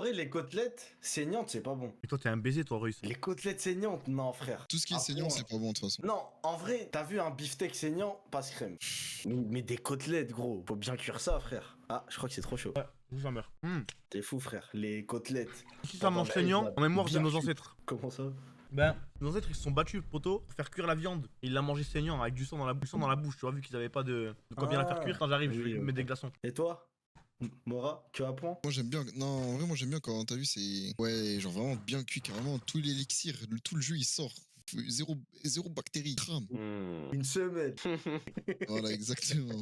vrai, les côtelettes saignantes, c'est pas bon. Et toi, t'es un baiser, toi, Russe. Les côtelettes saignantes, non, frère. Tout ce qui est saignant, c'est pas bon de toute façon. Non, en vrai, t'as vu un beefsteak saignant, passe crème. Mais des côtelettes, gros. Faut bien cuire ça, frère. Ah, je crois que c'est trop chaud. Vous en meurt. T'es fou, frère. Les côtelettes. Si ça mange saignant, en mémoire de Bien nos cuit. ancêtres. Comment ça? Ben, nos ancêtres, ils se sont battus, poteau, pour faire cuire la viande. Et ils la mangeaient saignant, avec du sang dans la bouche, tu vois, vu qu'ils avaient pas de quoi bien la faire cuire. Quand j'arrive, je vais mettre des glaçons. Et toi, Mora, tu as point? Moi j'aime bien, non en vrai moi j'aime bien quand t'as vu c'est, ouais genre vraiment bien cuit carrément, tout l'élixir, tout le jus il sort, zéro bactérie, crame. Une semaine. Voilà exactement.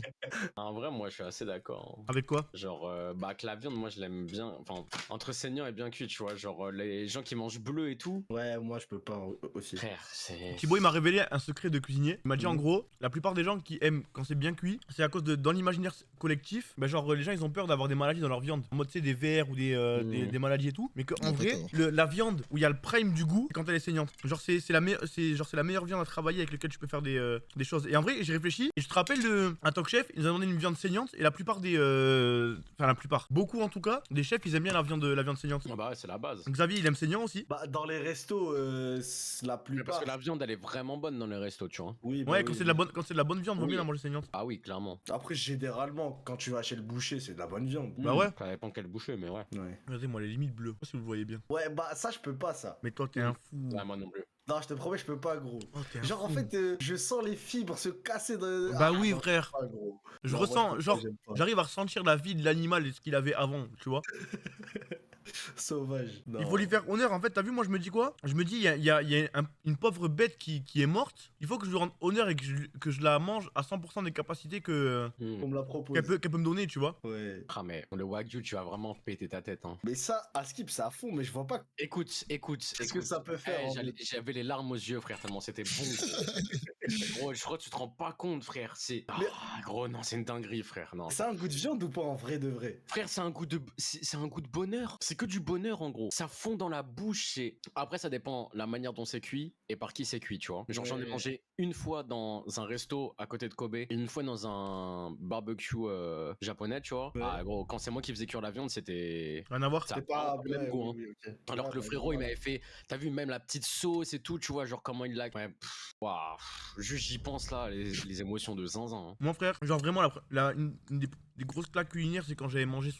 En vrai, moi, je suis assez d'accord. Hein. Avec quoi? Genre, bah, que la viande, moi, je l'aime bien. Enfin, entre saignant et bien cuit, tu vois. Genre, les gens qui mangent bleu et tout. Ouais, moi je peux pas aussi. Frère, c'est. Thibaut, il m'a révélé un secret de cuisinier. Il m'a dit en gros, la plupart des gens qui aiment quand c'est bien cuit, c'est à cause de dans l'imaginaire collectif, bah genre les gens ils ont peur d'avoir des maladies dans leur viande, en mode tu sais des vers ou des maladies et tout, mais qu'en Ah, vrai, la viande où il y a le prime du goût, c'est quand elle est saignante. Genre c'est la meilleure viande à travailler avec laquelle tu peux faire des choses. Et en vrai, j'ai réfléchi et je te rappelle un Talk Chef, ils nous a demandé une viande saignante et la plupart des enfin la plupart, beaucoup en tout cas, des chefs ils aiment bien la viande saignante. Ah bah ouais, c'est la base. Xavier, il aime saignant aussi. Bah, dans les restos, la Mais plupart. parce que la viande, elle est vraiment bonne dans les restos, tu vois. Oui, bah Ouais, oui, quand c'est oui. de la bonne viande, vaut Oui. mieux la manger saignante. Ah oui, clairement. Après, généralement, quand tu vas chez le boucher, c'est de la bonne viande. Bah ouais. Ça dépend quel boucher, mais ouais. Ouais. Regardez-moi les limites bleues. Je sais pas si vous le voyez bien. Ouais, bah ça, je peux pas, ça. Mais toi, t'es un fou. Ouais, moi non plus. Non, je te promets, je peux pas, gros. Oh, t'es un Genre, en fou. fait, je sens les fibres se casser de. Bah Ah, oui, non, frère. pas, gros. Je Non, ressens, moi, je peux pas, genre, j'aime pas. j'arrive à ressentir la vie de l'animal et ce qu'il avait avant, tu vois. Sauvage. Non. Il faut lui faire honneur. En fait, t'as vu, moi, je me dis quoi? Je me dis, il y a une pauvre bête qui est morte. Il faut que je lui rende honneur et que je la mange à 100% des capacités On me la propose. qu'elle peut me donner, tu vois. Ouais. Ah, mais le wagyu, tu vas vraiment péter ta tête, hein. Mais ça, à skip, c'est à fond, mais je vois pas. Écoute. Qu'est-ce que ça peut faire, Eh, en fait j'avais les larmes aux yeux, frère, tellement c'était bon. Gros, je crois que tu te rends pas compte, frère. C'est. Mais- Ah, gros, non, c'est une dinguerie, frère. Non. C'est un goût de viande ou pas en vrai de vrai? Frère, c'est un goût de bonheur. C'est que du bonheur en gros. Ça fond dans la bouche. Après, ça dépend la manière dont c'est cuit et par qui c'est cuit, tu vois. Genre, j'en ai Ouais. mangé une fois dans un resto à côté de Kobe, et une fois dans un barbecue japonais, tu vois. Ouais. Ah, gros, quand c'est moi qui faisais cuire la viande, c'était. Rien à voir. Ça C'est a pas. le même ouais, goût, hein. oui, ok. Alors Ouais, que le bah, frérot, il ouais. m'avait fait. T'as vu même la petite sauce et tout, tu vois, genre comment il l'a. Ouais, waouh. Juste j'y pense là, les émotions de zinzin. Hein. Mon frère, genre vraiment, une des grosses claques culinaires, c'est quand j'avais mangé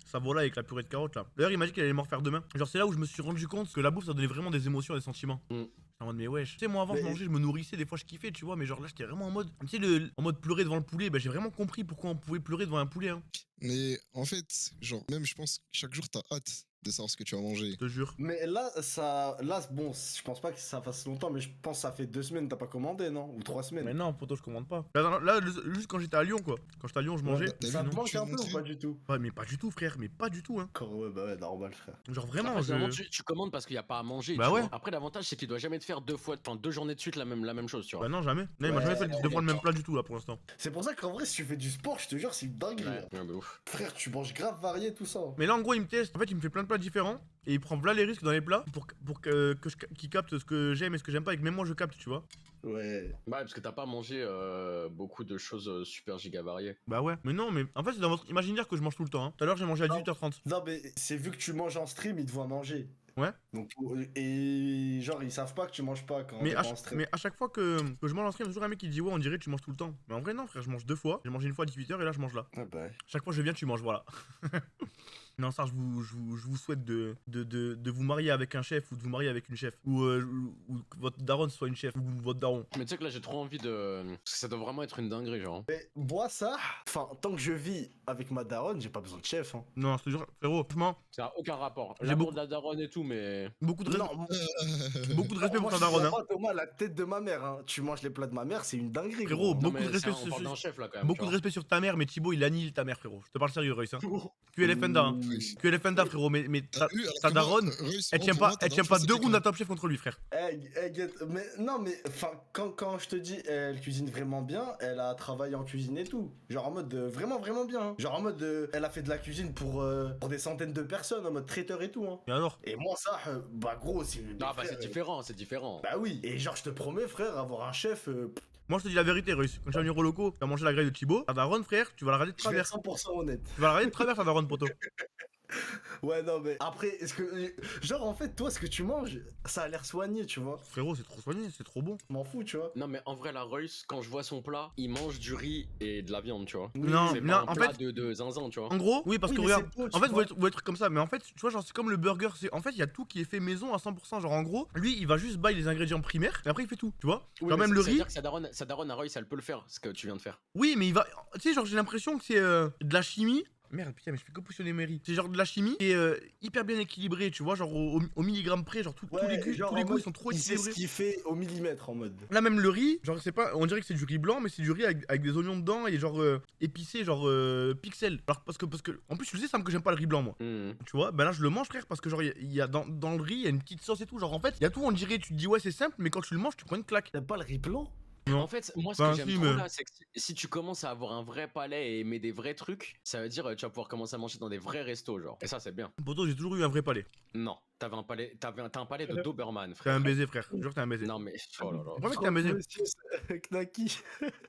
sa volaille avec la purée de carottes là. D'ailleurs, il m'a dit qu'il allait m'en refaire demain. Genre, c'est là où je me suis rendu compte que la bouffe ça donnait vraiment des émotions et des sentiments. J'étais en mode, mais wesh. Tu sais, moi avant, je mangeais, je me nourrissais, des fois je kiffais, tu vois, mais genre là, j'étais vraiment en mode. Tu sais, en mode pleurer devant le poulet, bah j'ai vraiment compris pourquoi on pouvait pleurer devant un poulet, hein. Mais en fait, genre même je pense que chaque jour t'as hâte de savoir ce que tu vas manger. Je te jure. Mais là, bon, je pense pas que ça fasse longtemps, mais je pense que ça fait 2 semaines, t'as pas commandé, non? Ou 3 semaines. Mais non, poto, je commande pas. Là, juste quand j'étais à Lyon, quoi. Quand j'étais à Lyon, je mangeais. bah, t'as Ça vu, te non, manque tu un veux peu ou montrer pas du tout? Ouais, mais pas du tout, frère, mais pas du tout, hein. Ouais, bah ouais, normal, frère. Genre vraiment, Après, généralement, tu commandes parce qu'il n'y a pas à manger. Bah tu ouais. vois. Après, l'avantage, c'est qu'il doit jamais te faire 2 journées de suite la même chose, tu vois. Bah non, jamais. Non, il m'a Ouais, jamais fait deux fois le même plat du tout, là, pour l'instant. C'est pour ça qu'en vrai, si tu fais du sport, je te jure, c'est une dinguerie. Ouais, Hein. de ouf. Frère, tu manges grave varié, tout ça. Mais là, en gros, il me teste. En fait, il me fait plein de plats différents. Et il prend là les risques dans les plats qu'il capte ce que j'aime et ce que j'aime pas. Et que même moi, je capte, tu vois. Ouais. Bah, parce que t'as pas mangé beaucoup de choses super giga variées. Bah ouais. Mais non, mais en fait, c'est dans votre imaginaire que je mange tout le temps. Hein. Tout à l'heure, j'ai mangé à 18h30. Non, mais c'est vu que tu manges en stream, ils te voient manger. Ouais. Donc, et genre, ils savent pas que tu manges pas quand Mais t'es pas en stream. à chaque fois que je mange en stream, il y a toujours un mec qui dit ouais, on dirait que tu manges tout le temps. Mais en vrai, non, frère, je mange 2 fois. J'ai mangé une fois à 18h et là, je mange là. Ah bah. Chaque fois que je viens, tu manges, voilà. Non, ça, je vous souhaite de vous marier avec un chef ou de vous marier avec une chef. Ou que votre daronne soit une chef ou votre daron. Mais tu sais que là, j'ai trop envie de. Parce que ça doit vraiment être une dinguerie, genre. Mais moi, ça, enfin, tant que je vis avec ma daronne, j'ai pas besoin de chef. Hein. Non, je te jure, frérot, franchement, Ça a aucun rapport. J'ai L'amour beaucoup- de la daronne et tout, mais. beaucoup de respect, Non, beaucoup de respect moi, pour je ta daronne. suis Hein. vraiment, Thomas, la tête de ma mère. Hein. Tu manges les plats de ma mère, c'est une dinguerie. Frérot, gros. Non, beaucoup mais de respect on parle d'un chef là quand même. beaucoup tu de vois. respect sur ta mère, mais Thibaut, il annihile ta mère, frérot. Je te parle sérieux, Royce. Hein. QLFNDA, hein. Oui. QLFNDA, frérot, mais T'as vu, alors ta que moi, daronne, Russe, elle moi, tient pour pas, moi, ta elle tient daronne, pas c'est 2 quelqu'un. rounds à Top Chef contre lui, frère. Mais non, mais enfin, quand je te dis elle cuisine vraiment bien, elle a travaillé en cuisine et tout. Genre en mode vraiment vraiment bien. Hein. Genre en mode elle a fait de la cuisine pour des centaines de personnes, en mode traiteur et tout. Hein. Et alors? Et moi ça, bah gros, c'est. Non, bah c'est différent, c'est différent. Bah oui. Et genre je te promets frère, avoir un chef, Moi, je te dis la vérité, Russe. Quand tu vas venir au loco, tu vas manger la graille de Thibaut. Ta daronne, frère, tu vas la regarder de je vais être travers. 100% honnête. Tu vas la regarder de travers, ta daronne, poto. Ouais, non, mais après, est-ce que. Genre, en fait, toi, ce que tu manges, ça a l'air soigné, tu vois. Frérot, c'est trop soigné, c'est trop bon. Je m'en fous, tu vois. Non, mais en vrai, la Royce, quand je vois son plat, il mange du riz et de la viande, tu vois. Non, C'est non, pas un en plat fait, de zinzin, tu vois. en gros, oui, parce Oui, que mais regarde, c'est beau, tu en fait, vois. vous êtes comme ça, mais en fait, tu vois, genre, c'est comme le burger, en fait, il y a tout qui est fait maison à 100%. Genre, en gros, lui, il va juste buy les ingrédients primaires, et après, il fait tout, tu vois. Oui, Genre, mais même le ça veut riz, dire que sa daronne à Royce, elle peut le faire, ce que tu viens de faire. oui, mais il va. Tu sais, genre, j'ai l'impression que c'est de la chimie. Merde, putain, mais je fais que potionner mes riz. C'est genre de la chimie et hyper bien équilibré, tu vois, genre au milligramme près, genre tous les goûts, genre tous les en goûts, mode, ils sont trop il sait ce équilibrés. qu'il fait au millimètre en mode. Là, même le riz, genre, c'est pas. On dirait que c'est du riz blanc, mais c'est du riz avec des oignons dedans et genre épicé, genre pixel. Alors, parce que. En plus, tu sais, Sam, que j'aime pas le riz blanc, moi. Tu vois, ben là, je le mange, frère, parce que genre, il y a dans le riz, il y a une petite sauce et tout. Genre, en fait, il y a tout, on dirait, tu te dis, ouais, c'est simple, mais quand tu le manges, tu prends une claque. T'aimes pas le riz blanc? Non. En fait, moi, ce Enfin, que j'aime si, trop mais- là, c'est que si tu commences à avoir un vrai palais et aimer des vrais trucs, ça veut dire tu vas pouvoir commencer à manger dans des vrais restos, genre. Et ça, c'est bien. Poto, j'ai toujours eu un vrai palais. Non, t'as un palais de Doberman, T'es frère. un baiser, frère. Je jure que t'es un baiser. Non, mais. Oh là là. Vraiment que t'es un baiser. Monsieur Knaki.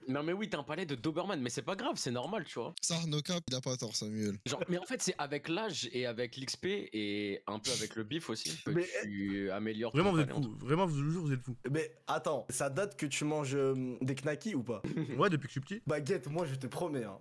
Non, mais oui, t'as un palais de Doberman, mais c'est pas grave, c'est normal, tu vois. Ça, no cap, il a pas tort, Samuel. Genre, mais en fait, c'est avec l'âge et avec l'XP et un peu avec le bif aussi que Mais- tu améliores. Vraiment, ton vous êtes palais, en fous. Vraiment, je vous jure, vous êtes fous. Mais attends, ça date que tu manges des knackis ou pas? Ouais, depuis que je suis petit. Bah, Guette, moi je te promets, hein.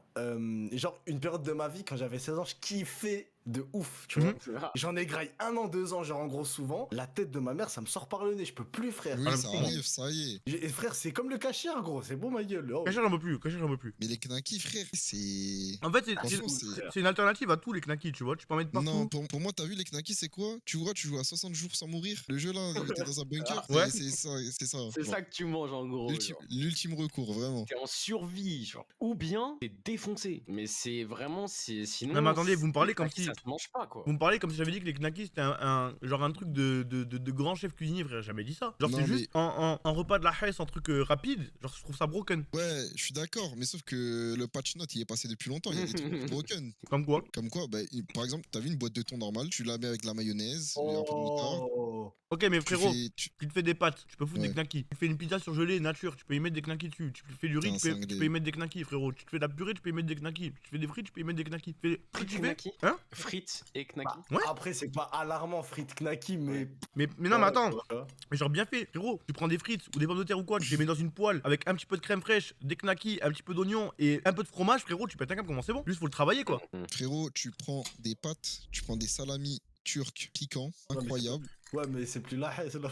Genre, une période de ma vie, quand j'avais 16 ans, je kiffais de ouf, tu vois. Mhm. Ah, J'en ai graille 1 an, 2 ans, genre en gros souvent. La tête de ma mère, ça me sort par le nez, je peux plus, frère. Oui, Ah, ça mais- arrive, ça y est. Et frère, c'est comme le cachir, gros, c'est bon ma gueule. Oh. Cachère, j'en peux plus. Cachère, j'en peux plus. Mais les knackis, frère, c'est. En fait, Franchement, c'est- c'est une alternative à tous les knackis, tu vois. Tu peux en mettre partout. Non, pour moi, t'as vu les knackis, c'est quoi? Tu vois, tu joues à 60 jours sans mourir. Le jeu là, où t'es dans un bunker, Ouais. c'est ça. C'est ça. c'est genre. ça que tu manges en gros. L'ultime genre. l'ultime recours, vraiment. T'es en survie, genre. Ou bien t'es défoncé. Mais c'est vraiment. Sinon. Non, mais attendez, vous me parlez comme ça si- Ça se mange pas, quoi. Vous me parlez comme si j'avais dit que les knackis c'était genre un truc de grand chef cuisinier, frère. J'ai jamais dit ça. Genre, Non, c'est mais- juste un repas de la Hesse, un truc rapide. Genre, je trouve ça broken. Ouais, je suis d'accord, mais sauf que le patch note, il est passé depuis longtemps. Il y a des trucs broken. Comme quoi. Comme quoi, bah, par exemple, t'as vu une boîte de thon normale, tu la mets avec de la mayonnaise, un peu de moutarde. Oh. Ok, mais Tu frérot, fais. tu te fais des pâtes, tu peux foutre Ouais. des knackis. Tu fais une pizza surgelée, nature, tu peux y mettre des knackis dessus. Tu fais du riz, Putain, tu cinglé. peux y mettre des knackis, frérot. Tu te fais de la purée, tu peux y mettre des knackis. Tu fais des frites, tu peux y mettre des knackis. Tu fais... Frites tu fais... knackis Hein Frites et knackis. Bah, Ouais. Après, c'est pas alarmant, frites knaki, mais. Mais non, mais attends. Ouais. Mais genre bien fait, frérot. Tu prends des frites ou des pommes de terre ou quoi, tu les mets dans une poêle avec un petit peu de crème fraîche, des knackis, un petit peu d'oignon et un peu de fromage, frérot. Tu pètes un câble, comment c'est bon. Juste faut le travailler quoi. Frérot, tu prends des pâtes, tu prends des salamis turcs piquants, mais- incroyables. Ouais, mais c'est plus la haine, là.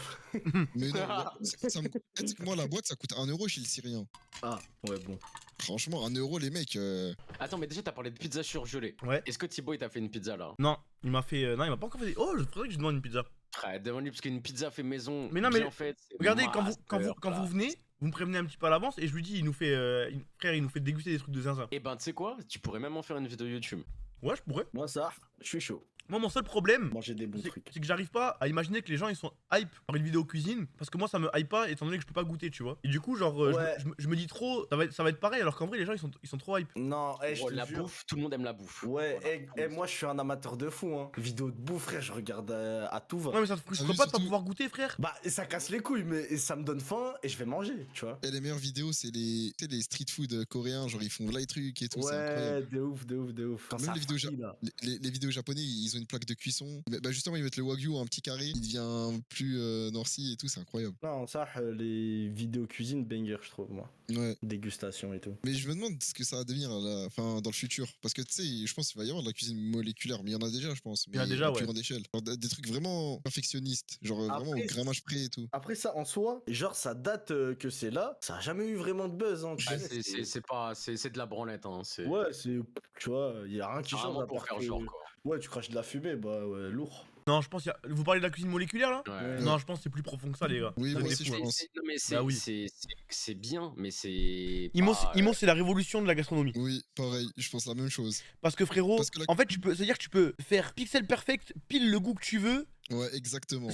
Mais non, tu sais que moi, la boîte, ça coûte 1 euro chez le Syrien. Ah, ouais, bon. Franchement, 1 euro, les mecs. Attends, mais déjà, t'as parlé de pizza surgelée. Ouais. Est-ce que Thibaut, il t'a fait une pizza là? Non, il m'a fait. Non, il m'a pas encore fait. Oh, je faudrait que je demande une pizza. Frère, demande-lui parce qu'une pizza fait maison. Mais non, bien mais faite, c'est Regardez, quand master, vous venez, vous me prévenez un petit peu à l'avance et je lui dis, il nous fait. Frère, il nous fait déguster des trucs de zinzin. Et ben, tu sais quoi? Tu pourrais même en faire une vidéo YouTube. Ouais, je pourrais. Moi, ça, je suis chaud. Moi, mon seul problème, Manger des bons c'est trucs. c'est que j'arrive pas à imaginer que les gens ils sont hype par une vidéo cuisine parce que moi ça me hype pas étant donné que je peux pas goûter, tu vois. Et du coup, genre, Ouais. je me dis trop, ça va être pareil alors qu'en vrai, les gens ils sont trop hype. Non, je Gros, te la jure. bouffe, tout le monde aime la bouffe. Ouais, Voilà. moi je suis un amateur de fou, hein. Vidéo de bouffe, frère, je regarde à tout va. Ouais, mais ça te frustre vu, pas de pas surtout- pouvoir goûter, frère. Bah, ça casse les couilles, mais ça me donne faim et je vais manger, tu vois. Et les meilleures vidéos, c'est les, tu sais, les street food coréens, genre ils font là les trucs et tout, c'est incroyable. Ouais, de ouf, de ouf, de ouf. Quand Même ça les vidéos frit, là. Les vidéos japonais, ils ont une plaque de cuisson. Mais, bah justement, ils mettent le wagyu en petit carré, il devient plus noirci et tout, c'est incroyable. Non, ça, les vidéos cuisine banger, je trouve, moi. Ouais. Dégustation et tout. Mais je me demande ce que ça va devenir enfin, dans le futur. Parce que tu sais, je pense qu'il va y avoir de la cuisine moléculaire, mais il y en a déjà, je pense. Il y en a mais déjà, à plus ouais. grande échelle. Genre, des trucs vraiment perfectionnistes, genre vraiment Après, au grammage près et tout. Après ça, en soi, genre, ça date que c'est là. Ça a jamais eu vraiment de buzz, hein. tu Ah, sais, c'est de la branlette, hein. C'est Ouais, c'est. Tu vois, il y a rien qui change vraiment à pour part faire que- genre, quoi. Ouais, tu craches de la fumée, bah ouais, lourd. Non, je pense vous parlez de la cuisine moléculaire là Ouais. Non, je pense que c'est plus profond que ça, les gars. Oui, Ça, moi c'est aussi, fou, je hein. pense. Non, mais Bah oui. c'est bien, mais c'est. Imo, pas, Imo, c'est la révolution de la gastronomie. Oui, pareil, je pense la même chose. Parce que frérot, Parce que la- en fait, c'est-à-dire que tu peux faire pixel perfect, pile le goût que tu veux, Ouais, exactement.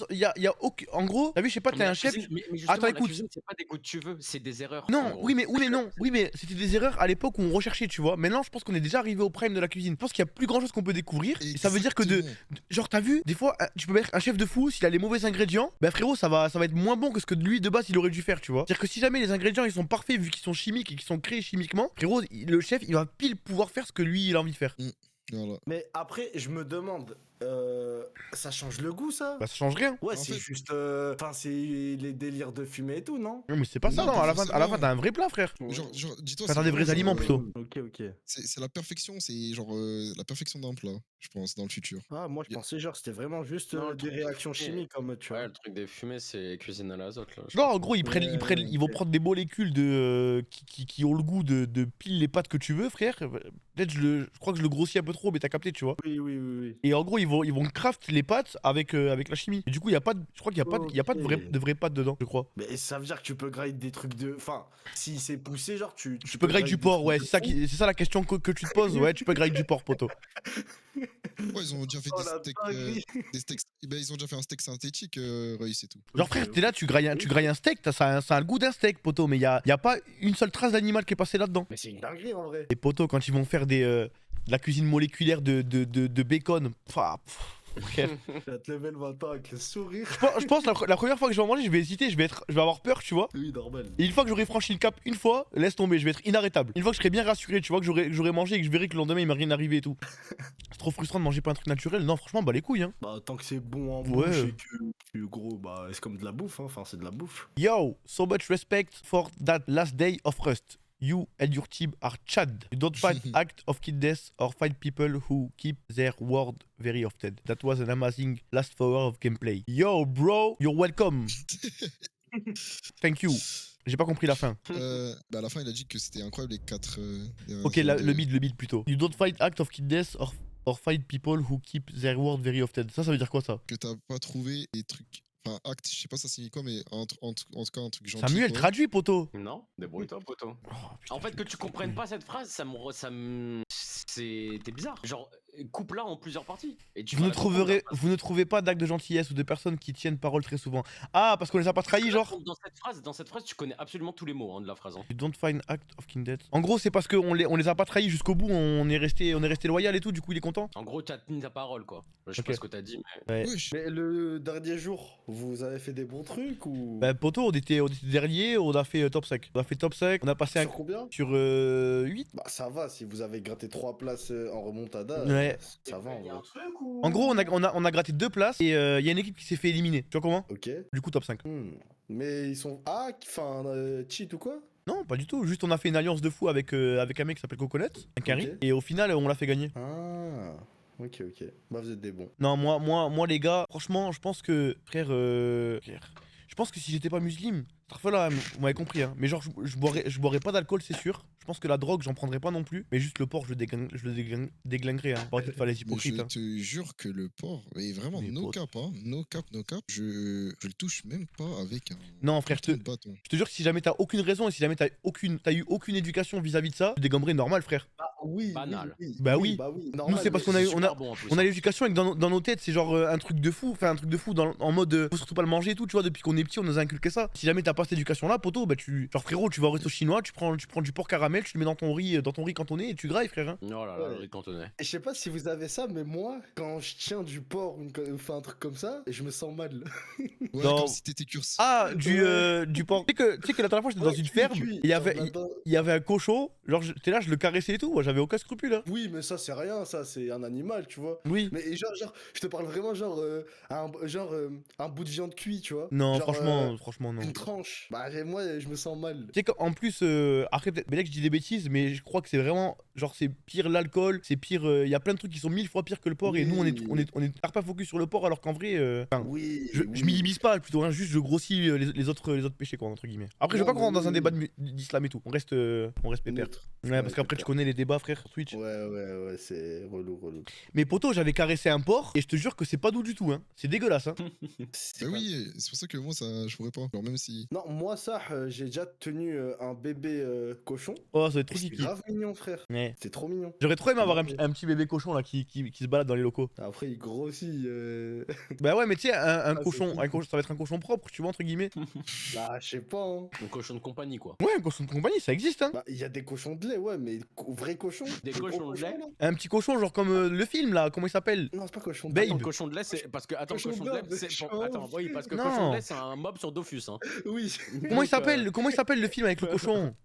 y a aucun. En gros, t'as vu, je sais pas, Mais t'es la un chef. cuisine- mais justement, Attends, la écoute. cuisine, c'est pas des goûts que tu veux, c'est des erreurs. en Non, gros. oui, mais c'était des erreurs à l'époque où on recherchait, tu vois. Maintenant, je pense qu'on est déjà arrivé au prime de la cuisine. Je pense qu'il y a plus grand chose qu'on peut découvrir. Et ça veut dire que Exactement. genre, t'as vu, des fois, tu peux mettre un chef de fou, s'il a les mauvais ingrédients, bah frérot, ça va être moins bon que ce que lui de base il aurait dû faire, tu vois. C'est-à-dire que si jamais les ingrédients ils sont parfaits vu qu'ils sont chimiques et qu'ils sont créés chimiquement, frérot, le chef il va pile pouvoir faire ce que lui il a envie de faire. Voilà. Mais après, je me demande, ça change le goût, ça? Bah ça change rien. Ouais, En c'est fait- juste. Enfin, c'est les délires de fumée et tout, non? Non mais c'est pas ça, Non, non, pas à la fin forcément. t'as un vrai plat, frère. Genre, dis-toi. Enfin, t'as c'est des vrais vraiment, aliments, genre, plutôt. Ok. c'est la perfection, c'est genre la perfection d'un plat, je pense, dans le futur. Ah, moi, je Y a- pensais, genre, c'était vraiment juste Non, le des truc des réactions fumées. chimiques, en mode, tu Ouais, vois. le truc des fumées, c'est cuisine à l'azote, là. je Non, pense. en gros, ils vont ok. prendre des molécules qui ont le goût de pile les pâtes que tu veux, frère. Peut-être je crois que je le grossis un peu trop, mais t'as capté, tu vois. Oui. Et en gros, ils vont craft les pâtes avec la chimie. Et du coup, il y a pas de, je crois qu'il y a pas, il y a pas Ok. de vraies pâtes dedans, je crois. Mais ça veut dire que tu peux grailler des trucs de. Enfin, si c'est poussé, genre, tu Tu peux grailler du des porc, trucs ouais, de c'est ça, fou. c'est ça la question que tu te poses, ouais, tu peux grailler du porc, poto. Ouais, ils ont déjà fait Oh des la steaks, dinguerie. ils ont déjà fait un steak synthétique, Royce et tout. Genre, frère, t'es là, tu grailles un steak, ça a le goût d'un steak, poto, mais y a pas une seule trace d'animal qui est passée là-dedans. Mais c'est une dinguerie, en vrai. Et poto, quand ils vont faire de la cuisine moléculaire de bacon, frère. Tu vas te lever le matin avec le sourire. Je pense la première fois que je vais en manger, je vais hésiter, je vais avoir peur, tu vois. Oui, normal. Et une fois que j'aurai franchi le cap une fois, laisse tomber, je vais être inarrêtable. Une fois que je serai bien rassuré, tu vois, que j'aurai mangé et que je verrai que le lendemain il m'est rien arrivé et tout. C'est trop frustrant de manger pas un truc naturel. Non, franchement, bah les couilles, hein. Bah, tant que c'est bon en Ouais. bouche et que, plus gros, bah, c'est comme de la bouffe, hein. Enfin, c'est de la bouffe. Yo, so much respect for that last day of Rust. You and your team are Chad. You don't find act of kindness or find people who keep their word very often. That was an amazing last 4 hours of gameplay. Yo, bro, you're welcome. Thank you. J'ai pas compris la fin. Bah à la fin, il a dit que c'était incroyable les 4. Ok, le mid plutôt. You don't find act of kindness or find people who keep their word very often. Ça veut dire quoi ça? Que t'as pas trouvé des trucs. Enfin, acte, je sais pas ça signifie quoi, mais en tout cas, un truc gentil. Samuel, quoi. traduit, poto. Non, débrouille-toi, poto. Oh, putain, En fait, que tu comprennes pas cette phrase, c'était bizarre. Genre, coupe-la en plusieurs parties. Et tu Vous vas ne, la comprendre, la phrase. vous ne trouvez pas d'actes de gentillesse ou de personnes qui tiennent parole très souvent. Ah, parce qu'on les a pas trahis, genre? Dans cette phrase, tu connais absolument tous les mots hein, de la phrase. Hein. You don't find act of kindness. En gros, c'est parce qu'on les a pas trahis jusqu'au bout, on est resté loyal et tout, du coup il est content. En gros, tu as tenu ta parole, quoi. Je sais Ok. pas ce que t'as dit, mais. Ouais. Wesh. Mais le dernier jour, vous avez fait des bons trucs ou. Bah, poto, on était dernier, on a fait top 5. On a fait top 5, on a passé Sur combien? sur 8. Bah, ça va, si vous avez gratté 3 places en remontada, Ouais. ça va en vrai. truc ou. En gros, on a gratté 2 places et il y a une équipe qui s'est fait éliminer. Tu vois comment? Ok. Du coup, top 5. Mais ils sont. Ah, enfin, cheat ou quoi? Non, pas du tout. Juste, on a fait une alliance de fou avec un mec qui s'appelle Coconut, un carry, Ok. et au final, on l'a fait gagner. Ah, ok. Bah, vous êtes des bons. Non, moi, les gars, franchement, je pense que, frère, je pense que si j'étais pas musulman, là, vous m'avez compris, hein, mais genre, je boirais pas d'alcool, c'est sûr. Je pense que la drogue, j'en prendrais pas non plus, mais juste le porc, je le déglinguerais, hein. Pas peut-être faire les Mais hypocrites, je hein. te jure que le porc, et vraiment, Mais no pote. cap, hein, no cap, je le touche même pas avec un Non, frère, putain de bâton. je te jure que si jamais t'as aucune raison et si jamais t'as eu aucune éducation vis-à-vis de ça, tu dégommerais normal, frère. Bah, oui. Banal. Bah oui. Normal, c'est parce mais qu'on a eu- Super bon, en plus, On a hein. l'éducation et que dans nos têtes, c'est genre un truc de fou, enfin un truc de fou en mode faut surtout pas le manger et tout, tu vois, depuis qu'on est petit, on nous a inculqué ça. Si jamais t'as pas cette éducation là, poto, bah genre frérot, tu vas au resto chinois, tu prends du porc caramel, tu le mets dans ton riz cantonné et tu grailles, frère. Hein. Oh là là, Ouais. le riz cantonais. Et je sais pas si vous avez ça, mais moi, quand je tiens du porc, enfin un truc comme ça, je me sens mal. Ouais, Non. comme si t'étais cursé. Ah, du porc. Tu sais que la dernière fois j'étais dans une ferme, Cuit, il y genre avait là-bas. il y avait un cochon, genre t'es là, je le caressais et tout, moi j'avais aucun scrupule. Hein. Oui, mais ça, c'est rien, ça, c'est un animal, tu vois. Oui. Mais genre, je te parle vraiment genre, un bout de viande cuit, tu vois. Non, Genre, franchement non. une tranche. Bah, moi, je me sens mal. Tu sais qu'en plus, après, mais là que je dis des bêtises, mais je crois que c'est vraiment, genre, c'est pire l'alcool, c'est pire, il y a plein de trucs qui sont 1000 fois pires que le porc, et nous, on est pas focus sur le porc, alors qu'en vrai, enfin, Oui. je oui. minimise pas, plutôt, hein, juste je grossis les autres péchés, quoi, entre guillemets. Après, je vais Non, pas qu'on rentre mais dans un oui, débat d'islam et tout, on reste pépère. Neutre. Ouais, parce qu'après, tu pépère. connais les débats, frère, sur Twitch. Ouais, c'est relou. Mais poto, j'avais caressé un porc, et je te jure que c'est pas doux du tout, hein. C'est dégueulasse, hein. C'est Bah pas- oui, c'est pour ça que moi, ça, je pourrais pas. Genre, même si. Non, moi, ça, j'ai déjà tenu un bébé cochon. Oh, ça va être trop C'est kiki. grave mignon, frère. Ouais. C'est trop mignon. J'aurais trop aimé avoir un petit bébé cochon, là, qui se balade dans les locaux. Après, il grossit. Bah ouais, mais tu sais, un c'est cochon, cool. ça va être un cochon propre, tu vois, entre guillemets. Bah, je sais pas, hein. Un cochon de compagnie, quoi. Ouais, un cochon de compagnie, ça existe, hein. Bah, il y a des cochons de lait, ouais, mais vrais cochons. Des gros cochons de lait là. Un petit cochon, genre comme le film là, comment il s'appelle? Non, c'est pas cochon de Babe. lait. Attends, cochon de lait, c'est. Parce que. Attends, Cochon cochon de lait, d'Inde, c'est. chauve. Attends, oui, parce que Non. cochon de lait, c'est un mob sur Dofus, hein. Oui. Comment il s'appelle le film avec le cochon?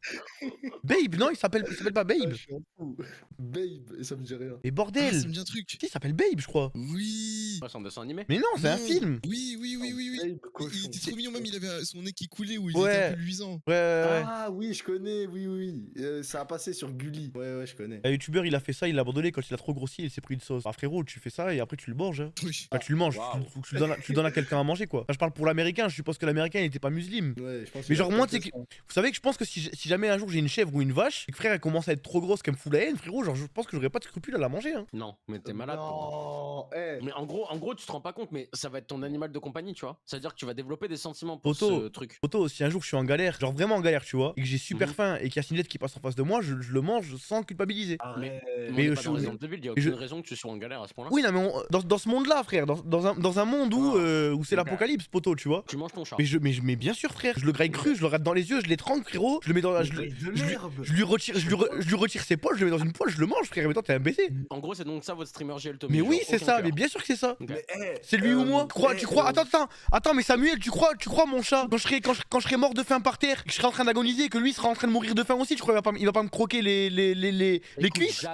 Babe, Babe, non, il s'appelle pas Ah, Babe. je suis un fou. Babe, ça me dit rien. Et Ah, bordel. ça me dit un truc. Si, il s'appelle Babe, je crois. Oui. Ouais, c'est un dessin animé. Mais non, c'est un Non. film. Oui. Babe, Il cochon. était trop mignon, même il avait son nez qui coulait ou il était Ouais. un peu luisant. Ouais. Ah oui, je connais, oui. Ça a passé sur Gulli. Ouais, je connais. Un youtubeur, il a fait ça, il l'a abandonné quand il a trop grossi, il s'est pris une sauce. Ah frérot, tu fais ça et après tu le manges. Hein. Oui. Bah, tu le manges, Waouh. tu le donnes à quelqu'un à manger quoi. Enfin, je parle pour l'américain, je suppose que l'américain il était pas musulman. Ouais, je pense Mais qu'il genre a moi, fait tu sais ça. Vous savez que je pense que si jamais un jour j'ai une chèvre ou une vache, et que frère elle commence à être trop grosse, qu'elle me fout la haine, frérot, genre je pense que j'aurais pas de scrupule à la manger. Hein. Non, mais t'es malade. toi. Non, Mais en gros, tu te rends pas compte, mais ça va être ton animal de compagnie, tu vois. C'est-à-dire que tu vas développer des sentiments pour Poto. ce truc. Poto, si un jour je suis en galère, genre vraiment en galère, tu vois, et que j'ai super Mhm. faim et qu'il y a Sinjet qui passe en face de moi, je le mange sans culpabiliser. arrête. Mais on Mais est je pas suis- dans Resident Evil, il y a mais je- aucune raison que tu sois en galère à ce point-là. Oui, non, mais dans ce monde-là, frère, dans un monde où, où c'est Ok. l'apocalypse, poto, tu vois. Tu manges ton chat. Mais bien sûr, frère, je le graille cru, je le rate dans les yeux, je l'étrangle, frérot, je le mets dans la. Je, le- de je lui- l'herbe. je lui retire ses poils, je le mets dans une poêle, je le mange, frère. Mais toi, t'es un baiser. En gros, c'est donc ça votre streamer GL Mais Tommy, oui, genre, c'est aucun ça, cœur. mais bien sûr que c'est ça. Ok. Mais, C'est lui ou moi Tu crois Attends, mais Samuel, tu crois mon chat quand je serai mort de faim par terre, que je serai en train d'agoniser, que lui sera en train de mourir de faim aussi, tu crois il va pas me croquer les cuisses